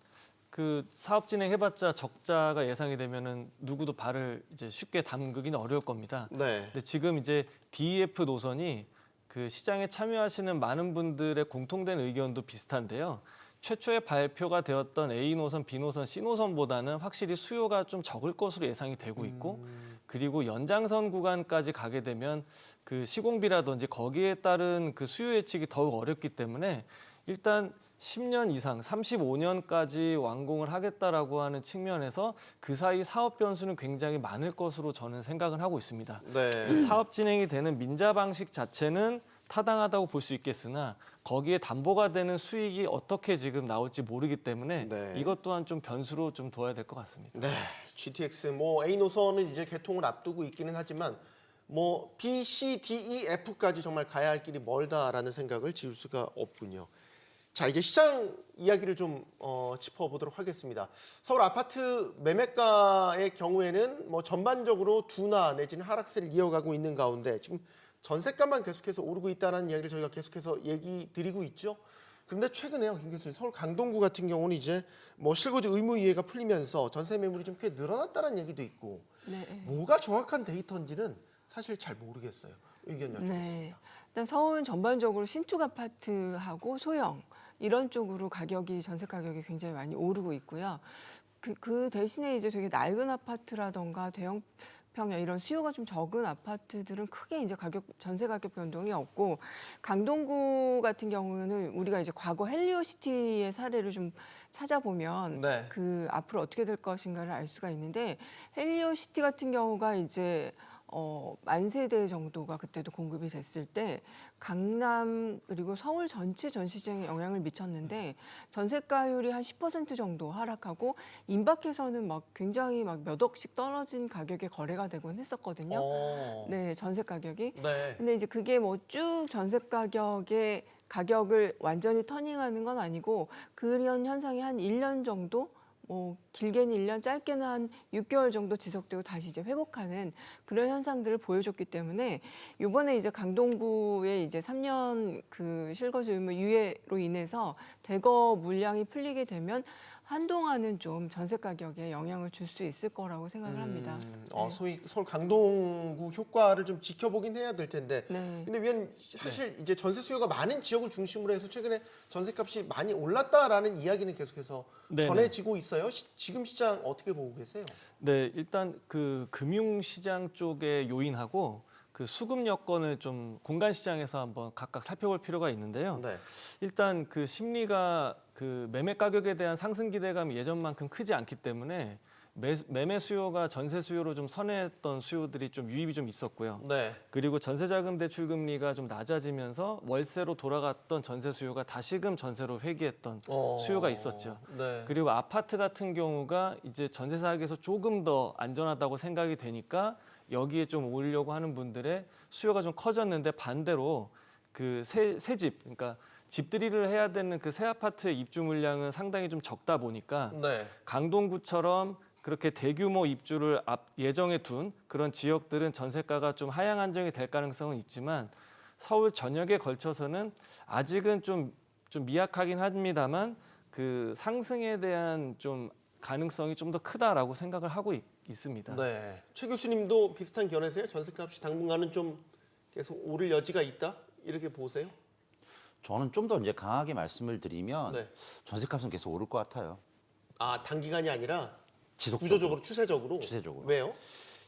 그 사업 진행해봤자 적자가 예상이 되면은 누구도 발을 이제 쉽게 담그기는 어려울 겁니다. 네. 근데 지금 이제 DEF 노선이 그 시장에 참여하시는 많은 분들의 공통된 의견도 비슷한데요. 최초에 발표가 되었던 A 노선, B 노선, C 노선보다는 확실히 수요가 좀 적을 것으로 예상이 되고 있고, 그리고 연장선 구간까지 가게 되면 그 시공비라든지 거기에 따른 그 수요 예측이 더욱 어렵기 때문에 일단 10년 이상, 35년까지 완공을 하겠다라고 하는 측면에서 그 사이 사업 변수는 굉장히 많을 것으로 저는 생각을 하고 있습니다. 네. 사업 진행이 되는 민자 방식 자체는 타당하다고 볼 수 있겠으나 거기에 담보가 되는 수익이 어떻게 지금 나올지 모르기 때문에 네. 이것 또한 좀 변수로 좀 둬야 될 것 같습니다. 네. GTX 뭐 A 노선은 이제 개통을 앞두고 있기는 하지만 뭐 B, C, D, E, F까지 정말 가야 할 길이 멀다라는 생각을 지울 수가 없군요. 자, 이제 시장 이야기를 좀 짚어보도록 하겠습니다. 서울 아파트 매매가의 경우에는 뭐 전반적으로 둔화 내지는 하락세를 이어가고 있는 가운데 지금 전세가만 계속해서 오르고 있다는 이야기를 저희가 계속해서 얘기 드리고 있죠. 그런데 최근에요, 김 교수님, 서울 강동구 같은 경우는 이제 뭐 실거주 의무 이해가 풀리면서 전세 매물이 좀 꽤 늘어났다는 얘기도 있고 네. 뭐가 정확한 데이터인지는 사실 잘 모르겠어요. 의견 여쭙겠습니다. 네. 일단 서울은 전반적으로 신축 아파트하고 소형 이런 쪽으로 가격이 전세 가격이 굉장히 많이 오르고 있고요. 그 대신에 이제 되게 낡은 아파트라던가 대형 평야 이런 수요가 좀 적은 아파트들은 크게 이제 전세 가격 변동이 없고, 강동구 같은 경우는 우리가 이제 과거 헬리오시티의 사례를 좀 찾아보면 네. 그 앞으로 어떻게 될 것인가를 알 수가 있는데, 헬리오시티 같은 경우가 이제 10,000세대 정도가 그때도 공급이 됐을 때 강남 그리고 서울 전체 전시장에 영향을 미쳤는데 전세가율이 한 10% 정도 하락하고 임박해서는 막 굉장히 막 몇 억씩 떨어진 가격에 거래가 되곤 했었거든요. 네, 전세 가격이. 네. 근데 이제 그게 뭐 쭉 전세 가격을 완전히 터닝하는 건 아니고 그런 현상이 한 1년 정도 뭐 길게는 1년, 짧게는 한 6개월 정도 지속되고 다시 이제 회복하는 그런 현상들을 보여줬기 때문에 이번에 이제 강동구의 이제 3년 그 실거주 의무 유예로 인해서 대거 물량이 풀리게 되면 한동안은 좀 전세 가격에 영향을 줄 수 있을 거라고 생각을 합니다. 네. 소위 서울 강동구 효과를 좀 지켜보긴 해야 될 텐데. 네. 근데 위원 사실 이제 전세 수요가 많은 지역을 중심으로 해서 최근에 전세값이 많이 올랐다라는 이야기는 계속해서 네네. 전해지고 있어요. 지금 시장 어떻게 보고 계세요? 네, 일단 그 금융시장 쪽의 요인하고 그 수급 여건을 좀 공간 시장에서 한번 각각 살펴볼 필요가 있는데요. 네. 일단 그 심리가 그 매매 가격에 대한 상승 기대감이 예전만큼 크지 않기 때문에 매매 수요가 전세 수요로 좀 선회했던 수요들이 좀 유입이 좀 있었고요. 네. 그리고 전세자금 대출 금리가 좀 낮아지면서 월세로 돌아갔던 전세 수요가 다시금 전세로 회귀했던 수요가 있었죠. 네. 그리고 아파트 같은 경우가 이제 전세 사기에서 조금 더 안전하다고 생각이 되니까 여기에 좀 오려고 하는 분들의 수요가 좀 커졌는데, 반대로 그 새 집, 그러니까 집들이를 해야 되는 그 새 아파트의 입주 물량은 상당히 좀 적다 보니까 네. 강동구처럼 그렇게 대규모 입주를 예정해 둔 그런 지역들은 전세가가 좀 하향 안정이 될 가능성은 있지만 서울 전역에 걸쳐서는 아직은 좀 미약하긴 합니다만 그 상승에 대한 좀 가능성이 좀 더 크다라고 생각을 하고 있습니다. 네. 최 교수님도 비슷한 견해세요? 전세값이 당분간은 좀 계속 오를 여지가 있다? 이렇게 보세요? 저는 좀 더 이제 강하게 말씀을 드리면 네. 전세값은 계속 오를 것 같아요. 아, 단기간이 아니라 지속적으로. 구조적으로 추세적으로. 추세적으로. 왜요?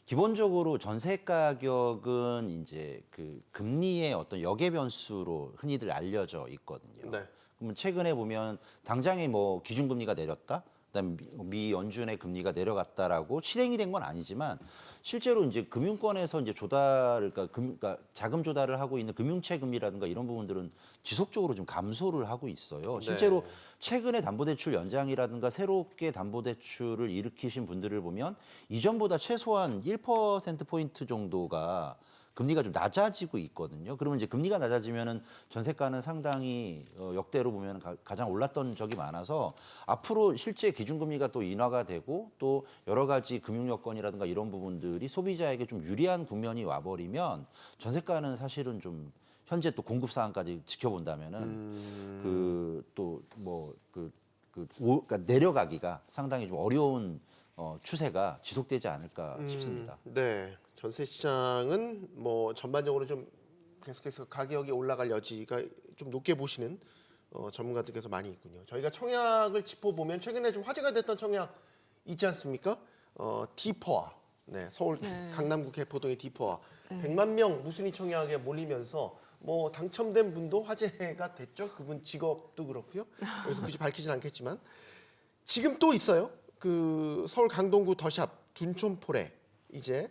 기본적으로 전세 가격은 이제 그 금리의 어떤 역의 변수로 흔히들 알려져 있거든요. 네. 그러면 최근에 보면 당장에 뭐 기준금리가 내렸다, 그다음 미 연준의 금리가 내려갔다라고 실행이 된 건 아니지만 실제로 이제 금융권에서 이제 그러니까 자금 조달을 하고 있는 금융채 금리라든가 이런 부분들은 지속적으로 좀 감소를 하고 있어요. 실제로 네. 최근에 담보대출 연장이라든가 새롭게 담보대출을 일으키신 분들을 보면 이전보다 최소한 1%포인트 정도가 금리가 좀 낮아지고 있거든요. 그러면 이제 금리가 낮아지면은 전세가는 상당히 역대로 보면 가장 올랐던 적이 많아서 앞으로 실제 기준금리가 또 인하가 되고 또 여러 가지 금융 여건이라든가 이런 부분들이 소비자에게 좀 유리한 국면이 와버리면 전세가는 사실은 좀 현재 또 공급 상황까지 지켜본다면은 그 또 뭐 그 그러니까 내려가기가 상당히 좀 어려운 추세가 지속되지 않을까 싶습니다. 네, 전세 시장은 뭐 전반적으로 좀 계속해서 가격이 올라갈 여지가 좀 높게 보시는 전문가들께서 많이 있군요. 저희가 청약을 짚어보면 최근에 좀 화제가 됐던 청약 있지 않습니까? 디퍼와 네, 서울 네. 강남구 개포동의 디퍼와 네. 100만 명 무순위 청약에 몰리면서 뭐 당첨된 분도 화제가 됐죠. 그분 직업도 그렇고요. 그래서 굳이 밝히진 않겠지만 지금 또 있어요. 그 서울 강동구 더샵 둔촌폴에 이제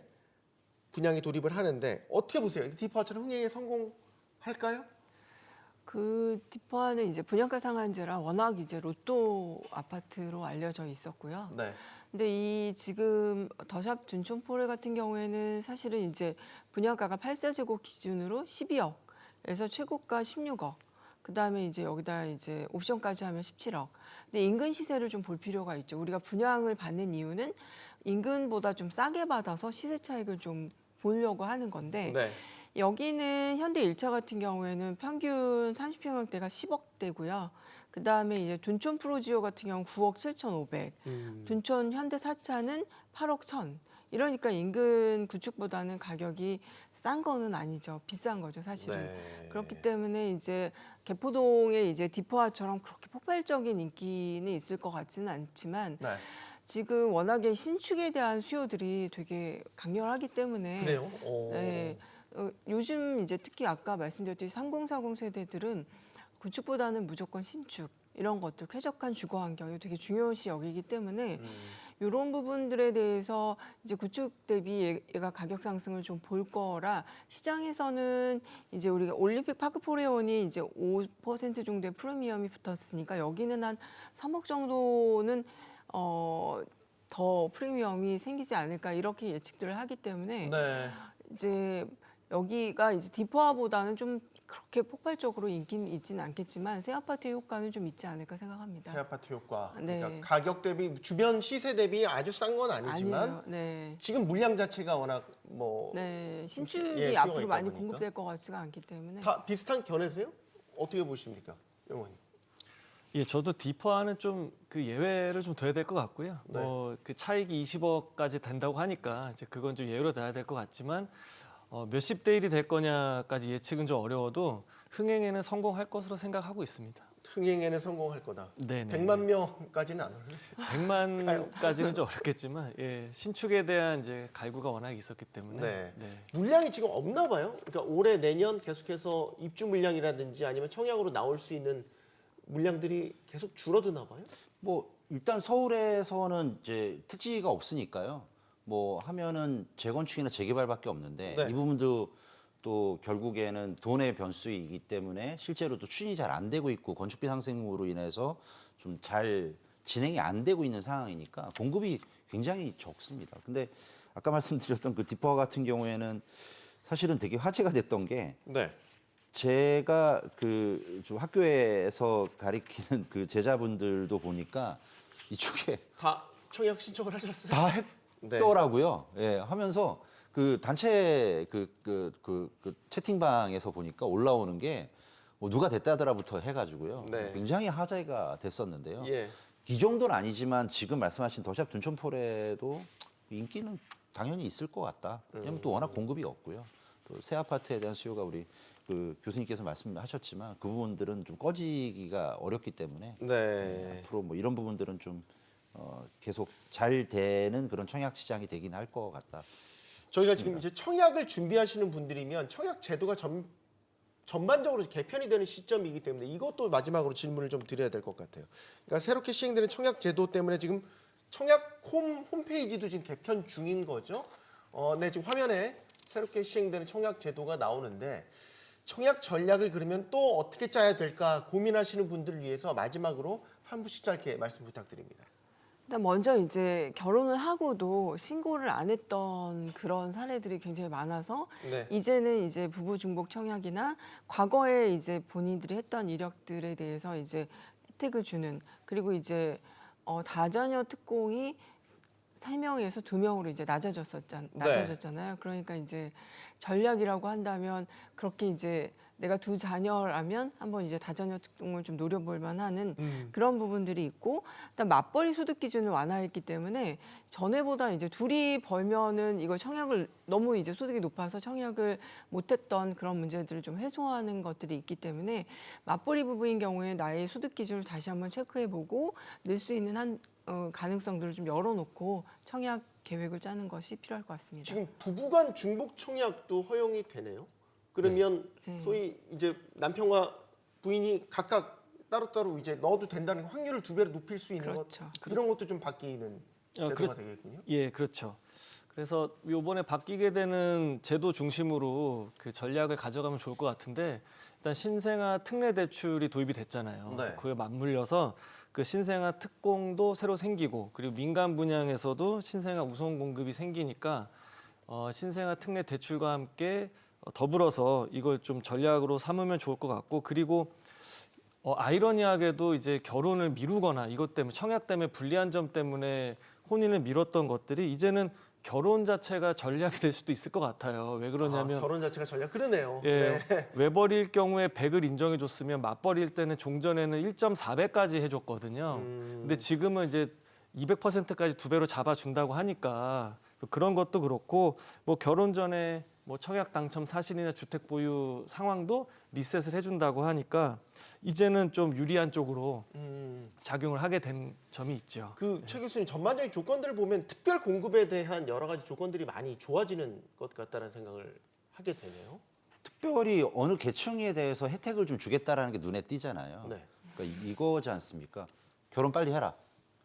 분양에 돌입을 하는데 어떻게 보세요? 디퍼처럼 흥행에 성공할까요? 그 디퍼는 이제 분양가 상한제라 워낙 이제 로또 아파트로 알려져 있었고요. 네. 근데 이 지금 더샵 둔촌포레 같은 경우에는 사실은 이제 분양가가 8세제곱 기준으로 12억에서 최고가 16억. 그다음에 이제 여기다 이제 옵션까지 하면 17억. 근데 인근 시세를 좀 볼 필요가 있죠. 우리가 분양을 받는 이유는 인근보다 좀 싸게 받아서 시세 차익을 좀 보려고 하는 건데 네. 여기는 현대 1차 같은 경우에는 평균 30평형대가 10억대고요. 그다음에 이제 둔촌 프로지오 같은 경우는 9억 7,500. 둔촌 현대 4차는 8억 1,000. 이러니까 인근 구축보다는 가격이 싼 거는 아니죠. 비싼 거죠, 사실은. 네. 그렇기 때문에 이제 개포동의 이제 디퍼아처럼 그렇게 폭발적인 인기는 있을 것 같지는 않지만 네. 지금 워낙에 신축에 대한 수요들이 되게 강렬하기 때문에 그래요? 네. 요즘 이제 특히 아까 말씀드렸듯이 3040 세대들은 구축보다는 무조건 신축 이런 것들 쾌적한 주거 환경이 되게 중요시 여기기 때문에 이런 부분들에 대해서 이제 구축 대비 얘가 가격 상승을 좀 볼 거라 시장에서는 이제 우리가 올림픽 파크 포레온이 이제 5% 정도의 프리미엄이 붙었으니까 여기는 한 3억 정도는 더 프리미엄이 생기지 않을까 이렇게 예측들을 하기 때문에 네. 이제 여기가 이제 디퍼아보다는 좀 그렇게 폭발적으로 인기는 있지는 않겠지만 새 아파트의 효과는 좀 있지 않을까 생각합니다. 새 아파트 효과. 네. 그러니까 가격 대비 주변 시세 대비 아주 싼 건 아니지만 아니에요. 네. 지금 물량 자체가 워낙 뭐 다 네. 신축이 예, 수요가 앞으로 있다 많이 보니까. 공급될 것 같지가 않기 때문에. 비슷한 견해세요? 어떻게 보십니까, 영원님? 예, 저도 디퍼와는 좀 그 예외를 좀 둬야 될 것 같고요. 네. 뭐 그 차익이 20억까지 된다고 하니까 이제 그건 좀 예외로 둬야 될 것 같지만 몇십 대 1이 될 거냐까지 예측은 좀 어려워도 흥행에는 성공할 것으로 생각하고 있습니다. 흥행에는 성공할 거다. 네네. 100만 명까지는 안 올려요. 100만까지는 좀 어렵겠지만 예, 신축에 대한 이제 갈구가 워낙 있었기 때문에 네. 네. 물량이 지금 없나 봐요. 그러니까 올해 내년 계속해서 입주 물량이라든지 아니면 청약으로 나올 수 있는 물량들이 계속 줄어드나 봐요. 뭐 일단 서울에서는 이제 특지가 없으니까요. 뭐 하면은 재건축이나 재개발밖에 없는데 네. 이 부분도 또 결국에는 돈의 변수이기 때문에 실제로 또 추진이 잘 안 되고 있고 건축비 상승으로 인해서 좀 잘 진행이 안 되고 있는 상황이니까 공급이 굉장히 적습니다. 근데 아까 말씀드렸던 그 디퍼 같은 경우에는 사실은 되게 화제가 됐던 게 네. 제가 좀 학교에서 가리키는 그 제자분들도 보니까 이쪽에 다 청약 신청을 하셨어요? 다 네. 했더라고요. 예, 하면서 그 단체 그 채팅방에서 보니까 올라오는 게 뭐 누가 됐다더라부터 해가지고요. 네. 굉장히 화제가 됐었는데요. 예. 이 정도는 아니지만 지금 말씀하신 더샵 둔촌폴에도 인기는 당연히 있을 것 같다. 왜냐면 또 워낙 공급이 없고요. 또 새 아파트에 대한 수요가 우리 그 교수님께서 말씀하셨지만 그 부분들은 좀 꺼지기가 어렵기 때문에 네. 앞으로 뭐 이런 부분들은 좀 계속 잘 되는 그런 청약 시장이 되긴 할 것 같다. 저희가 지금 이제 청약을 준비하시는 분들이면 청약 제도가 전반적으로 개편이 되는 시점이기 때문에 이것도 마지막으로 질문을 좀 드려야 될 것 같아요. 그러니까 새롭게 시행되는 청약 제도 때문에 지금 청약 홈페이지도 지금 개편 중인 거죠. 네, 지금 화면에 새롭게 시행되는 청약 제도가 나오는데 청약 전략을 그러면 또 어떻게 짜야 될까 고민하시는 분들을 위해서 마지막으로 한 분씩 짧게 말씀 부탁드립니다. 일단 먼저 이제 결혼을 하고도 신고를 안 했던 그런 사례들이 굉장히 많아서 네. 이제는 이제 부부 중복 청약이나 과거에 이제 본인들이 했던 이력들에 대해서 이제 혜택을 주는 그리고 이제 다자녀 특공이 3명에서 2명으로 이제 낮아졌잖아요. 그러니까 이제 전략이라고 한다면 그렇게 이제 내가 2자녀라면 한번 이제 다자녀 특공을 좀 노려볼 만하는 그런 부분들이 있고, 일단 맞벌이 소득 기준을 완화했기 때문에 전에보다 이제 둘이 벌면은 이거 청약을 너무 이제 소득이 높아서 청약을 못했던 그런 문제들을 좀 해소하는 것들이 있기 때문에 맞벌이 부부인 경우에 나의 소득 기준을 다시 한번 체크해보고 낼 수 있는 가능성들을 좀 열어놓고 청약 계획을 짜는 것이 필요할 것 같습니다. 지금 부부간 중복 청약도 허용이 되네요. 그러면 네. 소위 이제 남편과 부인이 각각 따로따로 이제 넣어도 된다는 확률을 2배로 높일 수 있는 그렇죠. 것, 이런 것도 좀 바뀌는 제도가 되겠군요. 예, 그렇죠. 그래서 이번에 바뀌게 되는 제도 중심으로 그 전략을 가져가면 좋을 것 같은데, 일단 신생아 특례 대출이 도입이 됐잖아요. 네. 그래서 그에 맞물려서 그 신생아 특공도 새로 생기고, 그리고 민간 분양에서도 신생아 우선 공급이 생기니까 신생아 특례 대출과 함께 더불어서 이걸 좀 전략으로 삼으면 좋을 것 같고, 그리고 아이러니하게도 이제 결혼을 미루거나 이것 때문에 청약 때문에 불리한 점 때문에 혼인을 미뤘던 것들이 이제는 결혼 자체가 전략이 될 수도 있을 것 같아요. 왜 그러냐면 결혼 자체가 전략 그러네요. 예, 네. 외벌이일 경우에 100을 인정해줬으면 맞벌이일 때는 종전에는 1.4배까지 해줬거든요. 근데 지금은 이제 200%까지 2배로 잡아준다고 하니까 그런 것도 그렇고, 뭐 결혼 전에 뭐 청약 당첨 사실이나 주택 보유 상황도 리셋을 해준다고 하니까 이제는 좀 유리한 쪽으로 작용을 하게 된 점이 있죠. 최 교수님, 전반적인 조건들을 보면 특별 공급에 대한 여러 가지 조건들이 많이 좋아지는 것 같다는 생각을 하게 되네요. 특별히 어느 계층에 대해서 혜택을 좀 주겠다라는 게 눈에 띄잖아요. 네. 그러니까 이거지 않습니까? 결혼 빨리 해라.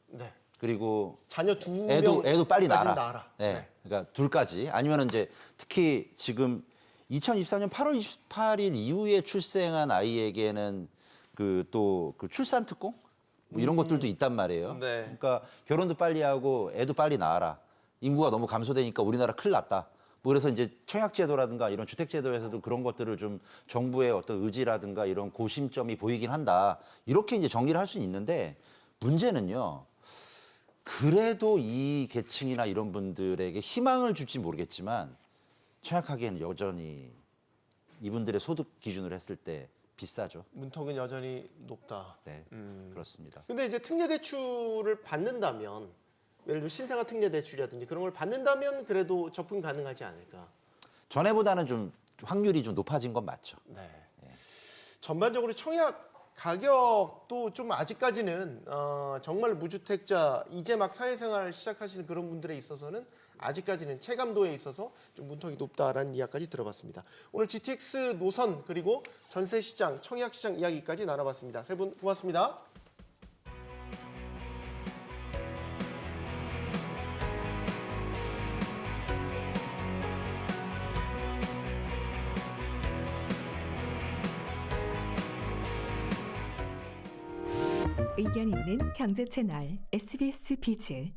네. 그리고 자녀 2명 애도 빨리 낳아라. 낳아라. 네. 그러니까 둘까지. 아니면은 이제 특히 지금 2024년 8월 28일 이후에 출생한 아이에게는 그 출산 특공 뭐 이런 것들도 있단 말이에요. 네. 그러니까 결혼도 빨리 하고 애도 빨리 낳아라. 인구가 너무 감소되니까 우리나라 큰일 났다. 뭐 그래서 이제 청약제도라든가 이런 주택제도에서도 그런 것들을 좀 정부의 어떤 의지라든가 이런 고심점이 보이긴 한다. 이렇게 이제 정리를 할 수는 있는데, 문제는요. 그래도 이 계층이나 이런 분들에게 희망을 줄지 모르겠지만 청약하기에는 여전히 이분들의 소득 기준으로 했을 때 비싸죠. 문턱은 여전히 높다. 네, 그렇습니다. 근데 이제 특례 대출을 받는다면, 예를 들어 신생아 특례 대출이라든지 그런 걸 받는다면 그래도 접근 가능하지 않을까? 전에보다는 좀 확률이 좀 높아진 건 맞죠. 네. 전반적으로 청약 가격도 좀 아직까지는 정말 무주택자, 이제 막 사회생활 시작하시는 그런 분들에 있어서는 아직까지는 체감도에 있어서 좀 문턱이 높다라는 이야기까지 들어봤습니다. 오늘 GTX 노선 그리고 전세시장, 청약시장 이야기까지 나눠봤습니다. 세 분 고맙습니다. 의견 있는 경제 채널 SBS 비즈